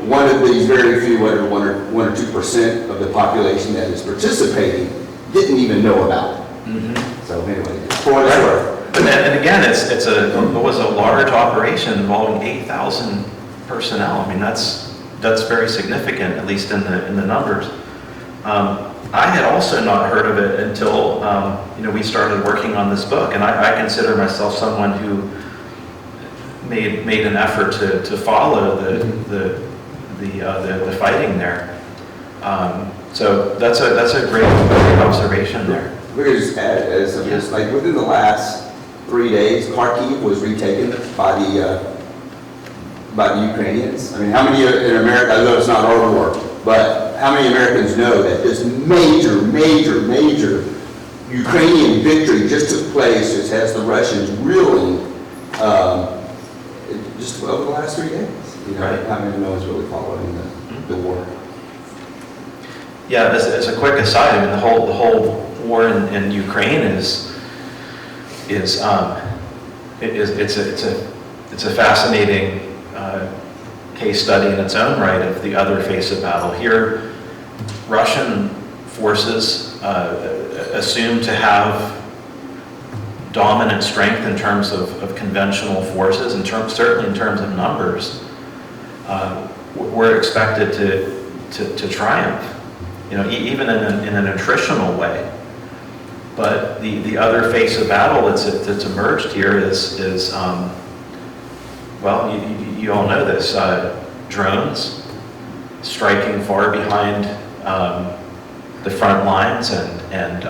one of these very few, whatever, 1 or 2% of the population that is participating didn't even know about it. Mm-hmm. So anyway, for what it's worth. And again, it was a large operation involving 8,000 personnel. I mean, that's very significant, at least in the numbers. I had also not heard of it until we started working on this book, and I consider myself someone who made an effort to follow the fighting there. So that's a great observation there. We could just add, as like within the last 3 days, Kharkiv was retaken by the Ukrainians. I mean, how many in America? I know it's not our war, but how many Americans know that this major Ukrainian victory just took place, just has the Russians reeling just over the last 3 days. You know, Right. I mean, no one's really following the war. Yeah, as a quick aside, I mean, the whole war in Ukraine is it's a fascinating case study in its own right of the other face of battle. Here, Russian forces assumed to have dominant strength in terms of conventional forces, certainly in terms of numbers, were expected to triumph, you know, even in an attritional way. But the other face of battle that's emerged here is well, you all know this, drones striking far behind the front lines and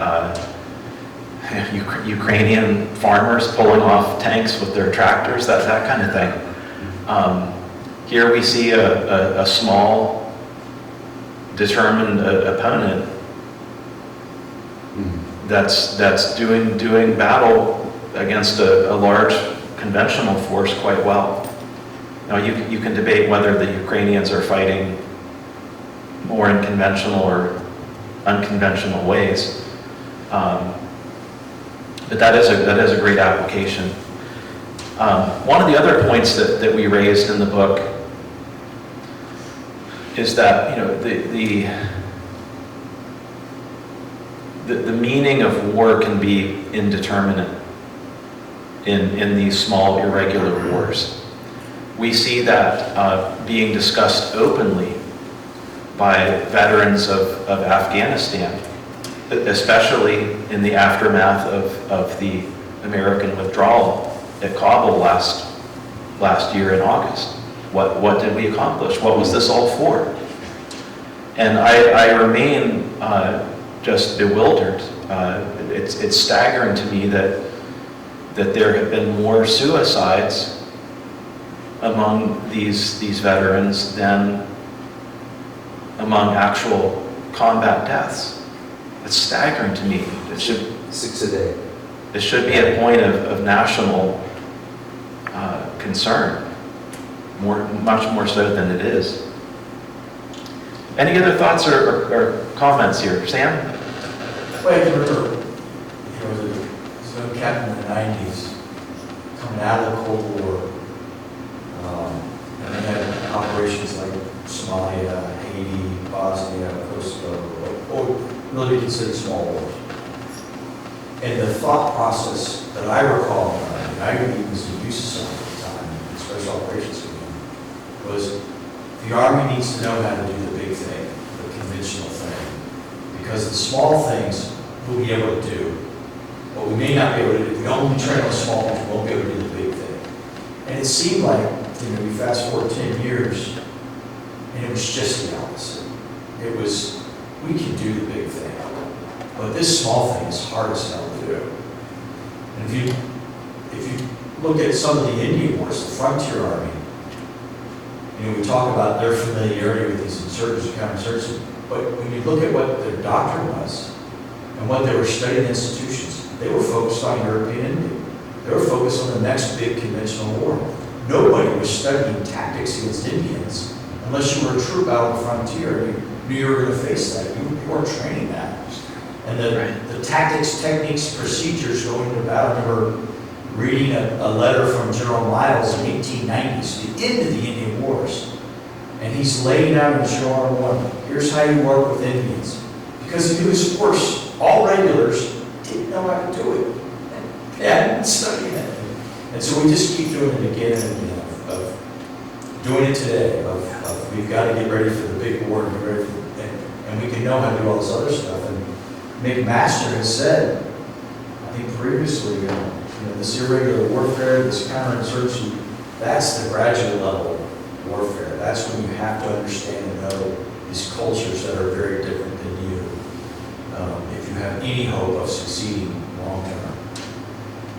Ukrainian farmers pulling off tanks with their tractors, that kind of thing. Here we see a small, determined opponent that's doing battle against a large conventional force quite well. Now you can debate whether the Ukrainians are fighting more in conventional or unconventional ways, but that is a great application. One of the other points that we raised in the book is that, you know, the meaning of war can be indeterminate in these small irregular wars. We see that being discussed openly by veterans of Afghanistan, especially in the aftermath of the American withdrawal at Kabul last year in August. What did we accomplish? What was this all for? And I remain just bewildered. It's staggering to me that there have been more suicides among these veterans than among actual combat deaths. It's staggering to me. It should 6 a day. It should be a point of national concern, much more so than it is. Any other thoughts or comments here? Sam? Well, I can remember, you know, as a young captain in the 90s, coming out of the Cold War, and they had operations like Somalia, Haiti, Bosnia, Kosovo, or really considered small wars. And the thought process that I recall, and I was in USASOM at the time, Special Operations Command, was the Army needs to know how to do the big thing, the conventional thing. Because the small things we'll be able to do, but we may not be able to do. If we only train on the small ones, we won't be able to do the big thing. And it seemed like, you know, we fast forward 10 years, and it was just the opposite. It was, we can do the big thing, but this small thing is hard as hell to do. And if you look at some of the Indian wars, the Frontier Army, you know, we talk about their familiarity with these insurgents and counterinsurgency, but when you look at what their doctrine was and what they were studying institutions, they were focused on European India. They were focused on the next big conventional war. Nobody was studying tactics against Indians unless you were a troop out on the frontier and you knew you were going to face that. You weren't training that. And the tactics, techniques, procedures going into battle. I remember reading a letter from General Miles in 1890s, the end of the Indian Wars. And he's laying out in General 1, here's how you work with Indians. Because he knew his force, all regulars, didn't know how to do it. They hadn't studied it. And so we just keep doing it again and again, of doing it today, of we've got to get ready for the big war, and get ready for, and we can know how to do all this other stuff. And McMaster has said, I think previously, you know, this irregular warfare, this counterinsurgency, that's the graduate level warfare. That's when you have to understand and know these cultures that are very different than you, if you have any hope of succeeding long term.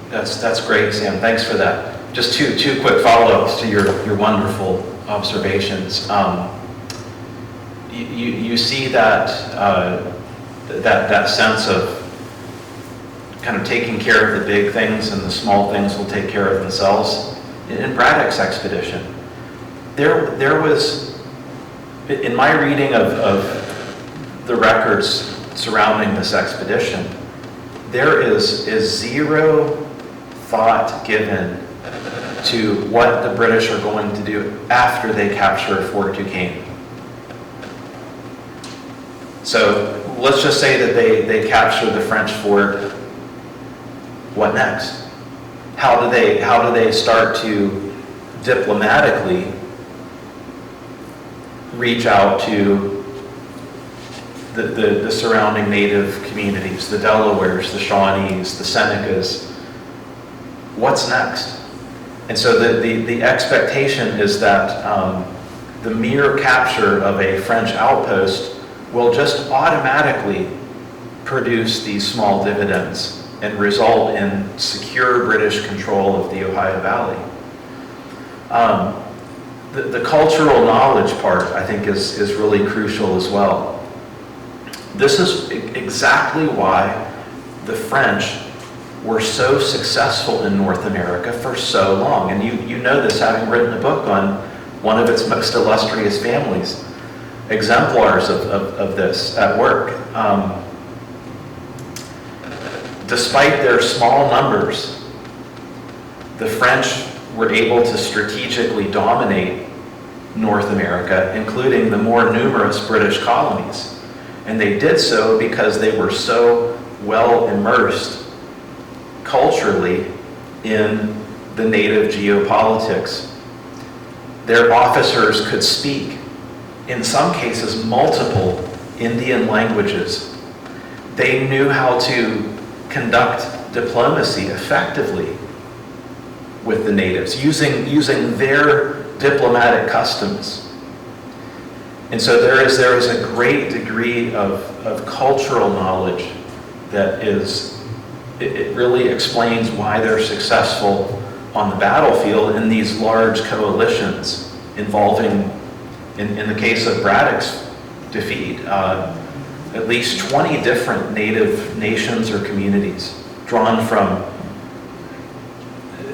That's great, Sam. Thanks for that. Just two quick follow-ups to your wonderful observations. You see that that sense of kind of taking care of the big things and the small things will take care of themselves. In Braddock's expedition, there was, in my reading of the records surrounding this expedition, there is zero thought given to what the British are going to do after they capture Fort Duquesne. So let's just say that they capture the French fort. What next? How do they start to diplomatically reach out to the surrounding native communities, the Delawares, the Shawnees, the Senecas? What's next? And so the expectation is that the mere capture of a French outpost will just automatically produce these small dividends and result in secure British control of the Ohio Valley. The cultural knowledge part, I think, is really crucial as well. This is exactly why the French were so successful in North America for so long. And you know this, having written a book on one of its most illustrious families, exemplars of this at work. Despite their small numbers, the French were able to strategically dominate North America, including the more numerous British colonies. And they did so because they were so well immersed culturally in the native geopolitics. Their officers could speak, in some cases, multiple Indian languages. They knew how to conduct diplomacy effectively with the natives, using their diplomatic customs. And so there is a great degree of cultural knowledge that it really explains why they're successful on the battlefield in these large coalitions involving, in the case of Braddock's defeat, at least 20 different native nations or communities drawn from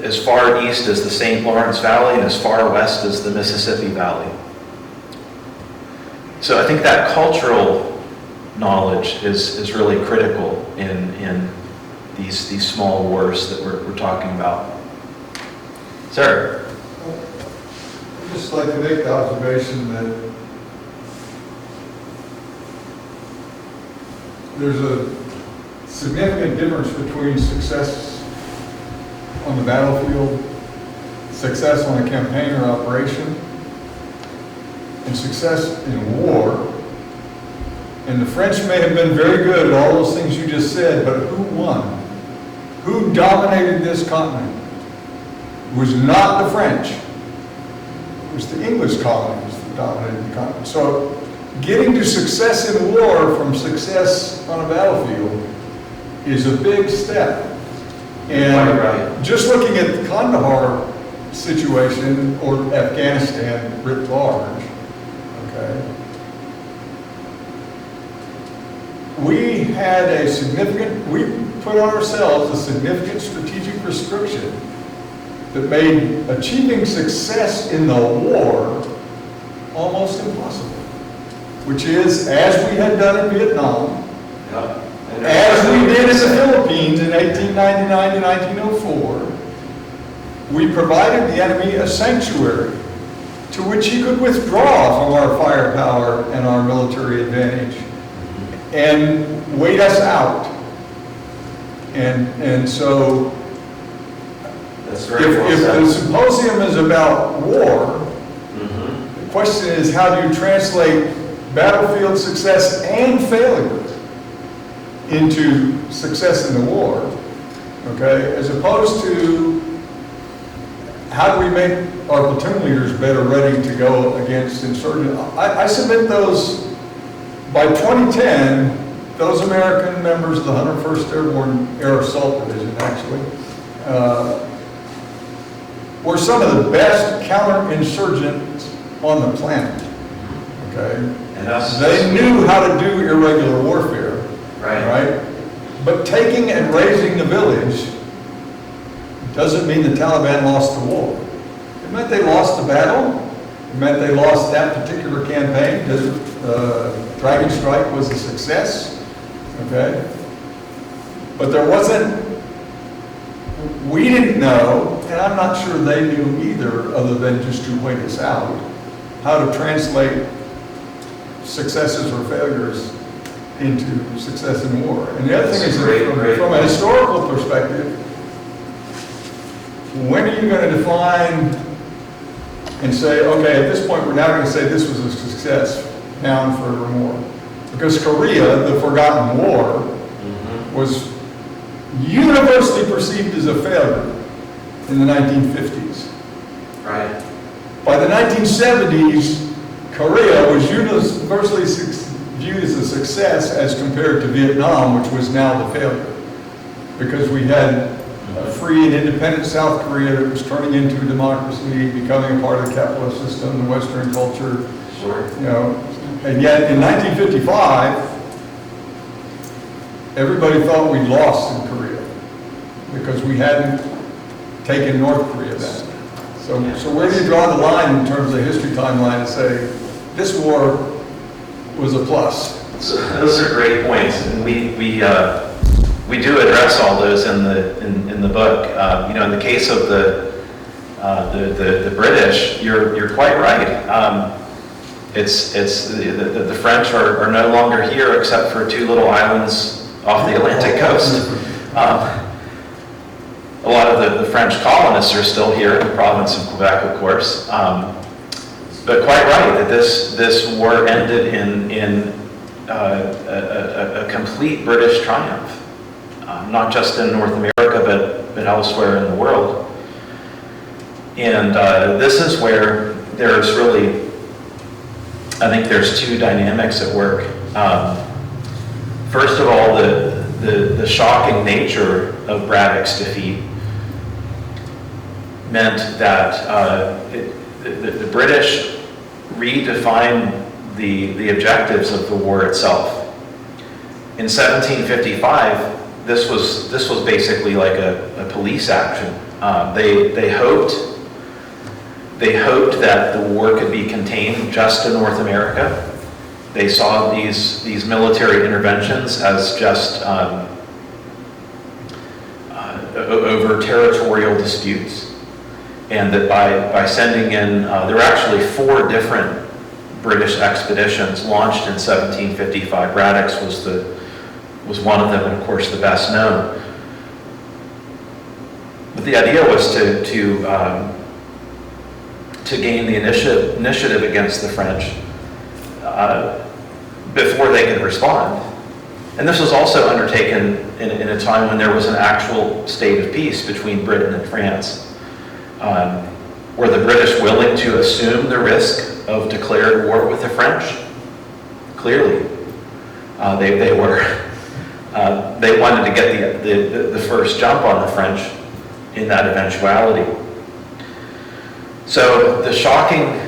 as far east as the St. Lawrence Valley and as far west as the Mississippi Valley. So I think that cultural knowledge is really critical in these small wars that we're talking about. Sir? I'd just like to make the observation that there's a significant difference between success on the battlefield, success on a campaign or operation, and success in war. And the French may have been very good at all those things you just said, but who won? Who dominated this continent? It was not the French. It was the English colonies that dominated the continent. So getting to success in war from success on a battlefield is a big step. And just looking at the Kandahar situation, or Afghanistan writ large, okay, we put on ourselves a significant strategic restriction that made achieving success in the war almost impossible. Which is, as we had done in Vietnam, as we did in the Philippines in 1899 to 1904, we provided the enemy a sanctuary to which he could withdraw from our firepower and our military advantage and wait us out. And so, That's if very well said. the symposium is about war, the question is, how do you translate battlefield success and failure into success in the war, okay, as opposed to how do we make our platoon leaders better ready to go against insurgents. I submit those, by 2010, those American members of the 101st Airborne Air Assault Division, actually, were some of the best counterinsurgents on the planet, okay? And They knew how to do irregular warfare, Right. right? But taking and razing the village doesn't mean the Taliban lost the war. It meant they lost the battle. It meant they lost that particular campaign. Dragon Strike was a success, okay? But there wasn't, we didn't know, and I'm not sure they knew either, other than just to wait us out, how to translate successes or failures into success in war. And the other thing is, from a historical perspective, when are you going to define and say, okay, at this point, we're now going to say this was a success, now and forevermore? Because Korea, the forgotten war, was universally perceived as a failure in the 1950s. Right. By the 1970s, Korea was universally viewed as a success as compared to Vietnam, which was now the failure. Because we had a free and independent South Korea that was turning into a democracy, becoming a part of the capitalist system, the Western culture. Sure. You know, and yet in 1955, everybody thought we'd lost in Korea because we hadn't taken North Korea then. So where do you draw the line in terms of the history timeline and say, this war was a plus? So those are great points, and we do address all those in the book. You know, in the case of the British, you're quite right. The French are no longer here except for two little islands off the Atlantic coast. A lot of the French colonists are still here in the province of Quebec, of course. But quite right that this war ended in a complete British triumph, not just in North America, but elsewhere in the world. And this is where there's really, I think there's two dynamics at work. First of all, the shocking nature of Braddock's defeat meant that the British redefined the objectives of the war itself. In 1755, this was basically like a police action. They hoped that the war could be contained just to North America. They saw these military interventions as just over territorial disputes, and that by sending in, there were actually 4 different British expeditions launched in 1755. Braddock's was one of them, and of course the best known. But the idea was to gain the initiative against the French before they could respond. And this was also undertaken in a time when there was an actual state of peace between Britain and France. Were the British willing to assume the risk of declared war with the French? Clearly, they were. They wanted to get the first jump on the French in that eventuality. So the shocking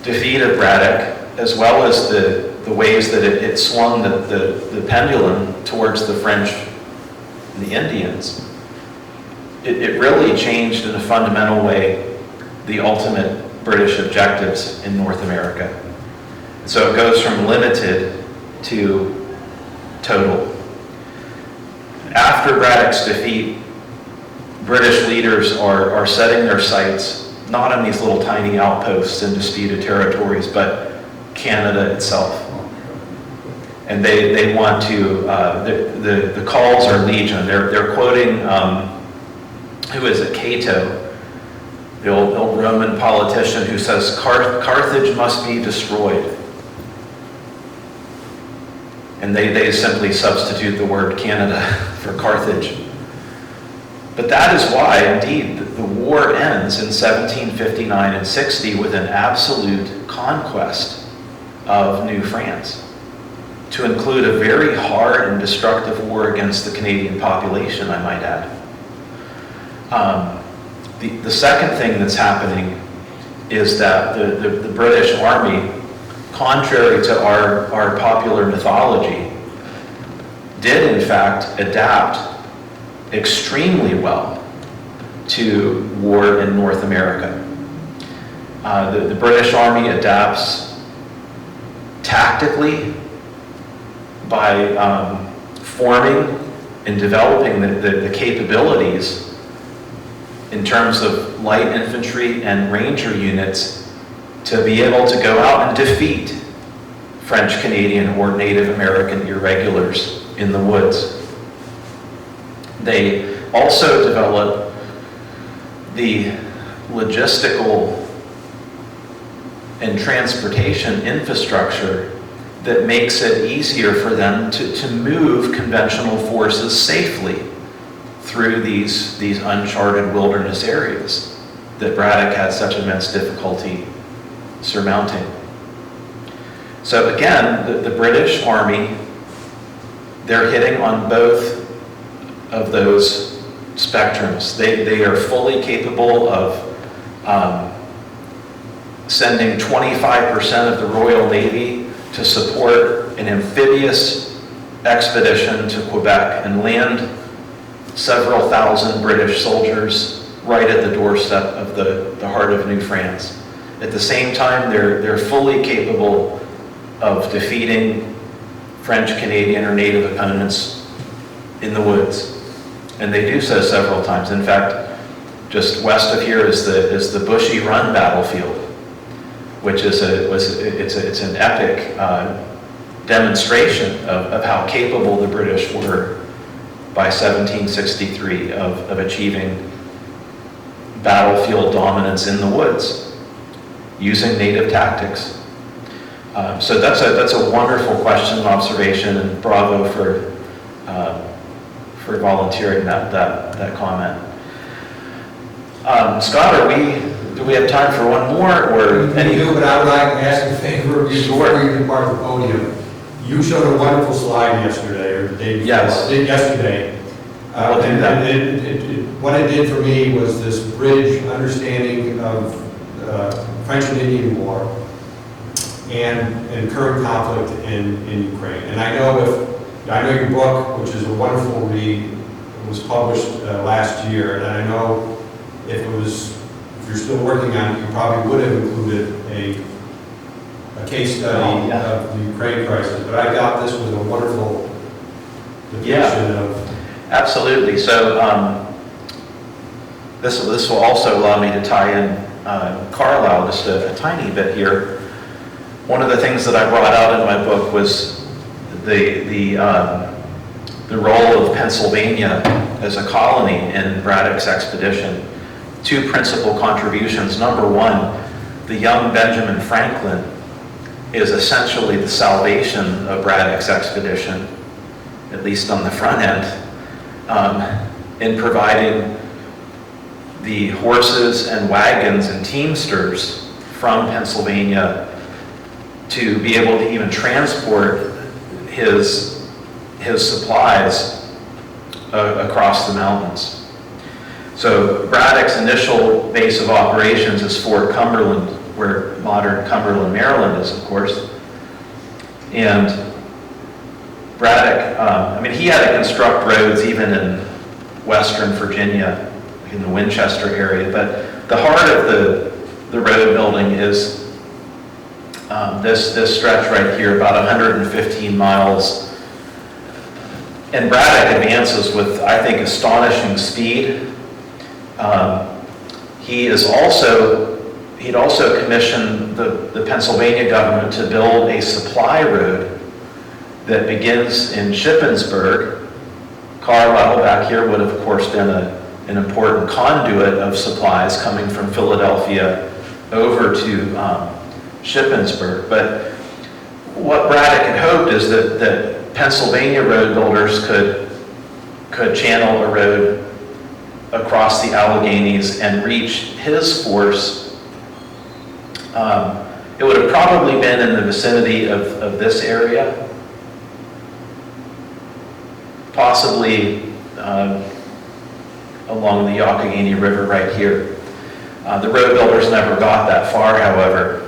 defeat of Braddock, as well as the ways that it swung the pendulum towards the French and the Indians, it really changed in a fundamental way the ultimate British objectives in North America. So it goes from limited to total. After Braddock's defeat, British leaders are setting their sights not on these little tiny outposts in disputed territories, but Canada itself. And they want to, the calls are legion. They're quoting, who is it, Cato, the old Roman politician who says, Carthage must be destroyed. And they simply substitute the word Canada for Carthage. But that is why, indeed, the war ends in 1759 and 60 with an absolute conquest of New France, to include a very hard and destructive war against the Canadian population, I might add. The second thing that's happening is that the British Army, contrary to our popular mythology, did in fact adapt extremely well to war in North America. The British Army adapts tactically by forming and developing the capabilities in terms of light infantry and ranger units to be able to go out and defeat French, Canadian, or Native American irregulars in the woods. They also develop the logistical and transportation infrastructure that makes it easier for them to move conventional forces safely through these uncharted wilderness areas that Braddock had such immense difficulty surmounting. So again, the British Army, they're hitting on both of those spectrums. They are fully capable of sending 25% of the Royal Navy to support an amphibious expedition to Quebec and land several thousand British soldiers right at the doorstep of the heart of New France. At the same time, they're fully capable of defeating French, Canadian, or Native opponents in the woods. And they do so several times. In fact, just west of here is the Bushy Run battlefield, which is it's an epic demonstration of how capable the British were by 1763 of achieving battlefield dominance in the woods using native tactics. So that's a wonderful question and observation, and bravo for volunteering that comment. Scott, do we have time for one more, or any? We do, but I would like to ask a favor of you before you depart the podium. You showed a wonderful slide yesterday, or the day before. Yes. Yesterday. I'll do that. What it did for me was this bridge understanding of French and Indian War and current conflict in Ukraine. And I know your book, which is a wonderful read, was published last year, and I know if you're still working on it, you probably would have included a case study of the Ukraine crisis. But I thought this was a wonderful depiction of. Absolutely. So this will also allow me to tie in Carlisle just a tiny bit here. One of the things that I brought out in my book was the role of Pennsylvania as a colony in Braddock's expedition. Two principal contributions. Number one, the young Benjamin Franklin is essentially the salvation of Braddock's expedition, at least on the front end, in providing the horses and wagons and teamsters from Pennsylvania to be able to even transport his supplies across the mountains. So Braddock's initial base of operations is Fort Cumberland, where modern Cumberland, Maryland is, of course. And Braddock, he had to construct roads even in western Virginia, in the Winchester area, but the heart of the road building is this stretch right here, about 115 miles. And Braddock advances with, I think, astonishing speed. He'd also commissioned the Pennsylvania government to build a supply road that begins in Shippensburg. Carlisle back here would have, of course, been an important conduit of supplies coming from Philadelphia over to Shippensburg. But what Braddock had hoped is that Pennsylvania road builders could channel a road across the Alleghenies and reach his force. It would have probably been in the vicinity of this area, possibly along the Youghiogheny River right here. The road builders never got that far, however.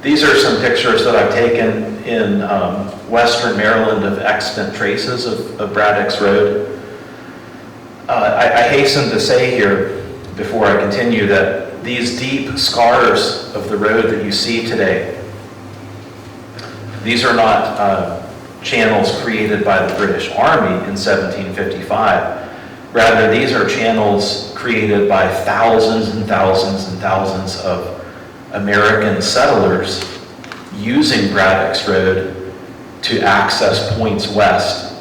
These are some pictures that I've taken in western Maryland of extant traces of Braddock's Road. I hasten to say here, before I continue, that these deep scars of the road that you see today, these are not channels created by the British Army in 1755. Rather, these are channels created by thousands and thousands and thousands of American settlers using Braddock's Road to access points west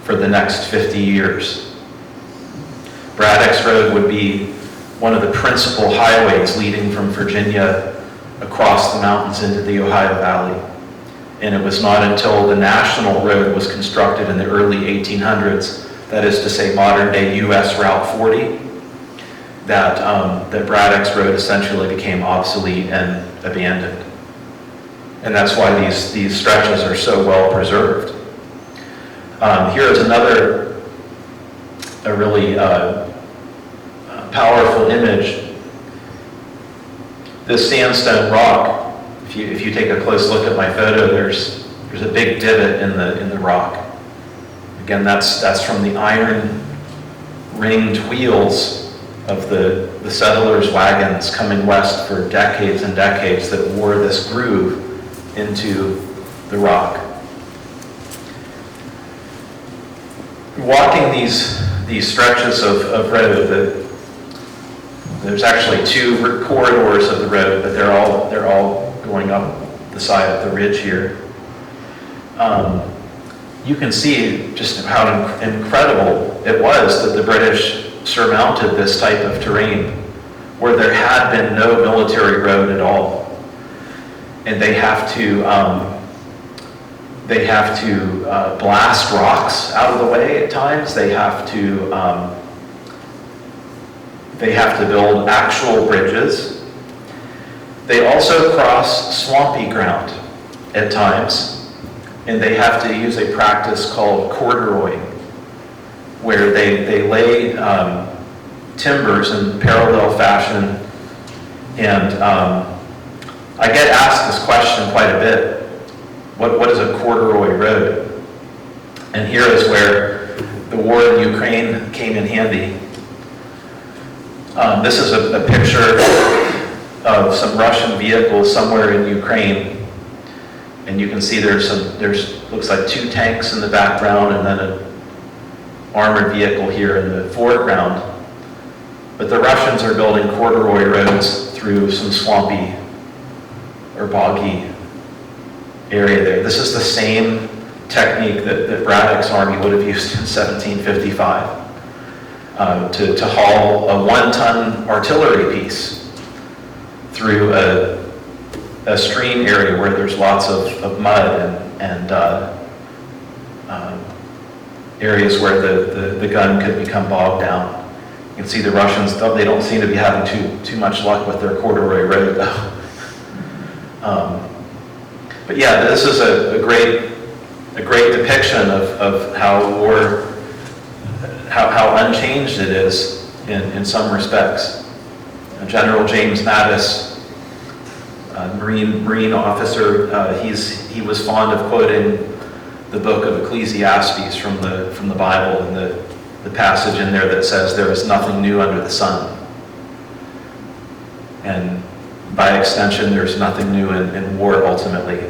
for the next 50 years. Braddock's Road would be one of the principal highways leading from Virginia across the mountains into the Ohio Valley. And it was not until the National Road was constructed in the early 1800s, that is to say modern-day U.S. Route 40, that Braddock's Road essentially became obsolete and abandoned. And that's why these stretches are so well preserved. Here is another really powerful image. This sandstone rock, if you take a close look at my photo, there's a big divot in the rock. Again, that's from the iron ringed wheels of the settlers' wagons coming west for decades and decades that wore this groove into the rock. Walking these stretches of road, there's actually two corridors of the road, but they're all going up the side of the ridge here. You can see just how incredible it was that the British surmounted this type of terrain where there had been no military road at all. And they have to blast rocks out of the way at times. They have to build actual bridges. They also cross swampy ground at times, and they have to use a practice called corduroying, where they lay timbers in parallel fashion. And I get asked this question quite a bit. What is a corduroy road? And here is where the war in Ukraine came in handy. This is a picture of some Russian vehicles somewhere in Ukraine. And you can see there's looks like two tanks in the background and then an armored vehicle here in the foreground. But the Russians are building corduroy roads through some swampy or boggy area there. This is the same technique that Braddock's army would have used in 1755 to haul a 1-ton artillery piece through a stream area where there's lots of mud and areas where the gun could become bogged down. You can see the Russians, they don't seem to be having too much luck with their corduroy road though. But yeah, this is a great depiction of how war, how unchanged it is in some respects. General James Mattis, Marine officer, he was fond of quoting the book of Ecclesiastes from the Bible, and the passage in there that says there is nothing new under the sun. And by extension, there's nothing new in war ultimately.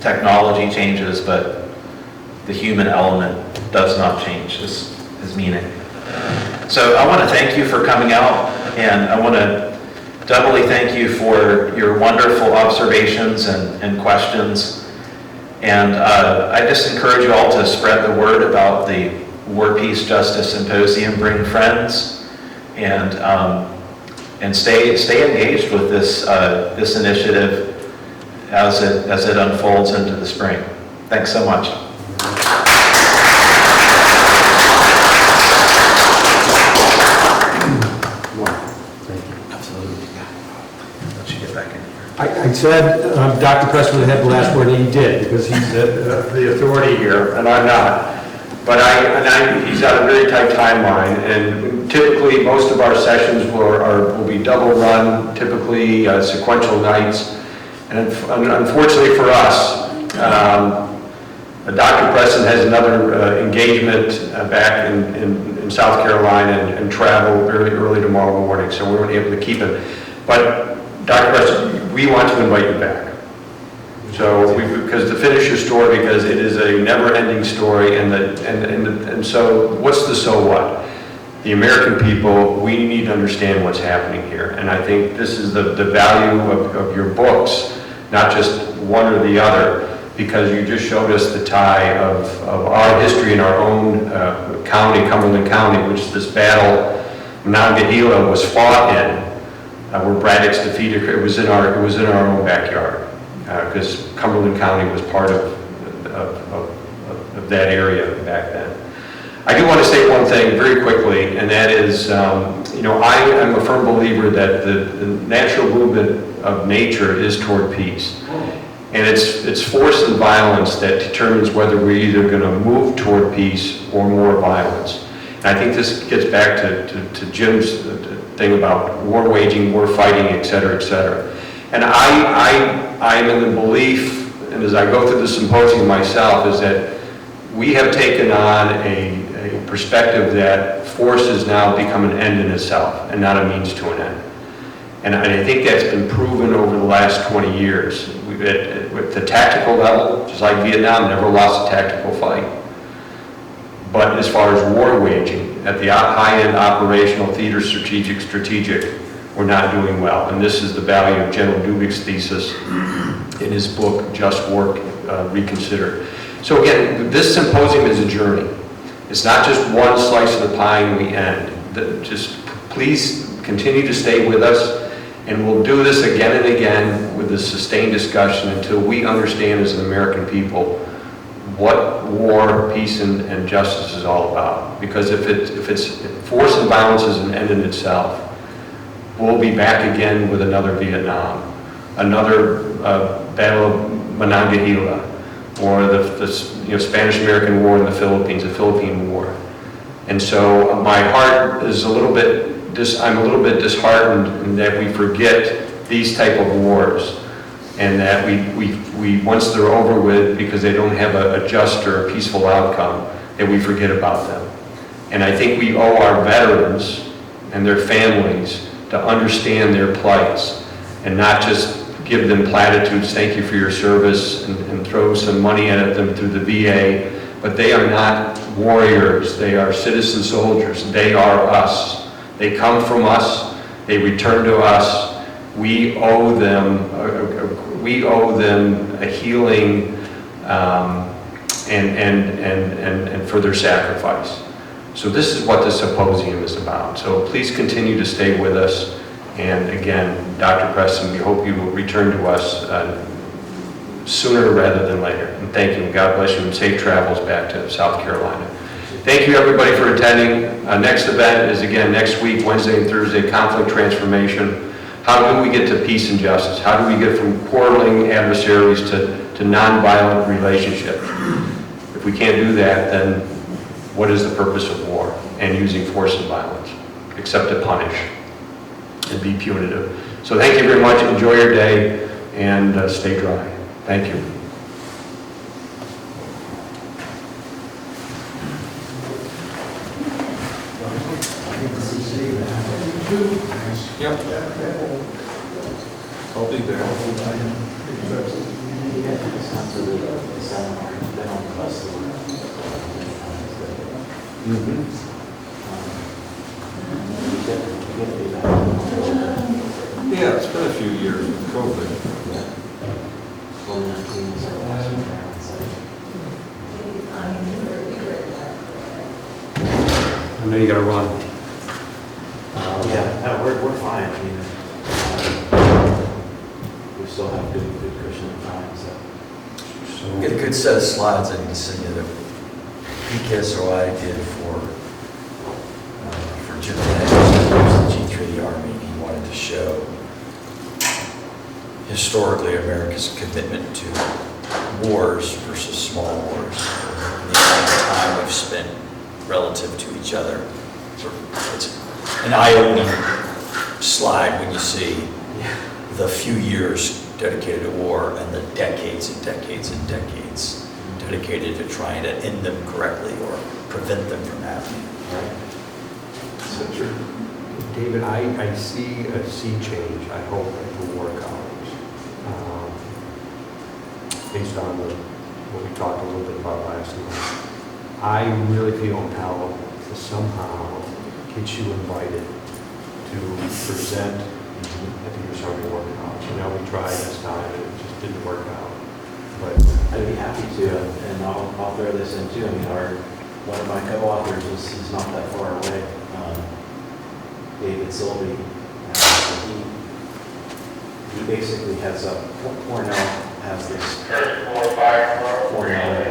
Technology changes, but the human element does not change his meaning. So I want to thank you for coming out, and I want to doubly thank you for your wonderful observations and questions. And I just encourage you all to spread the word about the War, Peace, Justice Symposium. Bring friends, and stay engaged with this initiative as it unfolds into the spring. Thanks so much. I said Dr. Preston would have the last word, and he did, because he's the authority here, and I'm not. But he's got a very tight timeline, and Typically, most of our sessions will be double run, typically sequential nights. And unfortunately for us, Dr. Preston has another engagement back in South Carolina and travel very early tomorrow morning, so we weren't able to keep it. But Dr. Preston, we want to invite you back. So, because to finish your story, because it is a never-ending story, and so what's the so what? The American people, we need to understand what's happening here, and I think this is the value of your books, not just one or the other, because you just showed us the tie of our history in our own county, Cumberland County, which this battle, Monongahela, was fought in, where Braddock's defeated. It was in our own backyard, because Cumberland County was part of that area back then. I do want to say one thing very quickly, and that is, I am a firm believer that the natural movement of nature is toward peace. And it's force and violence that determines whether we're either going to move toward peace or more violence. And I think this gets back to Jim's thing about war waging, war fighting, et cetera, et cetera. And I'm in the belief, and as I go through the symposium myself, is that we have taken on a perspective that force has now become an end in itself and not a means to an end. And I think that's been proven over the last 20 years. With the tactical level, just like Vietnam, never lost a tactical fight. But as far as war waging, at the high-end operational, theater, strategic, we're not doing well. And this is the value of General Dubik's thesis in his book, Just War Reconsidered. So again, this symposium is a journey. It's not just one slice of the pie and we end. Just please continue to stay with us, and we'll do this again and again with this sustained discussion until we understand as an American people what war, peace, and justice is all about. Because if force and violence is an end in itself, we'll be back again with another Vietnam, another Battle of Monongahela, or the Spanish-American War in the Philippines, the Philippine War. And so my heart is I'm a little bit disheartened in that we forget these type of wars, and that we once they're over with, because they don't have a just or a peaceful outcome, that we forget about them. And I think we owe our veterans and their families to understand their plights and not just give them platitudes, thank you for your service, and throw some money at them through the VA. But they are not warriors, they are citizen soldiers, they are us. They come from us, they return to us. We owe them a healing and for their sacrifice. So this is what the symposium is about. So please continue to stay with us. And again, Dr. Preston, we hope you will return to us sooner rather than later. And thank you, and God bless you, and safe travels back to South Carolina. Thank you, everybody, for attending. Next event is, again, next week, Wednesday and Thursday, conflict transformation. How do we get to peace and justice? How do we get from quarreling adversaries to nonviolent relationships? If we can't do that, then what is the purpose of war and using force and violence, except to punish and be punitive? So thank you very much. Enjoy your day and stay dry. Thank you. Yep. I'll be there. Yeah, it's been a few years with COVID. I know you gotta run. Yeah, no, we're fine. I mean, we still have good Christian time, so. Get a good set of slides I need to send you that PKSOI did for Jim the G3 the Army. He wanted to show historically America's commitment to wars versus small wars. The amount of time we've spent relative to each other. It's an eye-opening slide when you see the few years dedicated to war and the decades and decades and decades dedicated to trying to end them correctly or prevent them from happening. So true. David, I see a sea change, I hope, at the War College. Based on what we talked a little bit about last month. I really feel compelled to somehow get you invited to present at the U.S. Army War College. I know we tried this time and it just didn't work out. But I'd be happy to, and I'll throw this in too. I mean, one of my co-authors is not that far away, David Silvey. He basically has Cornell has this. Cornell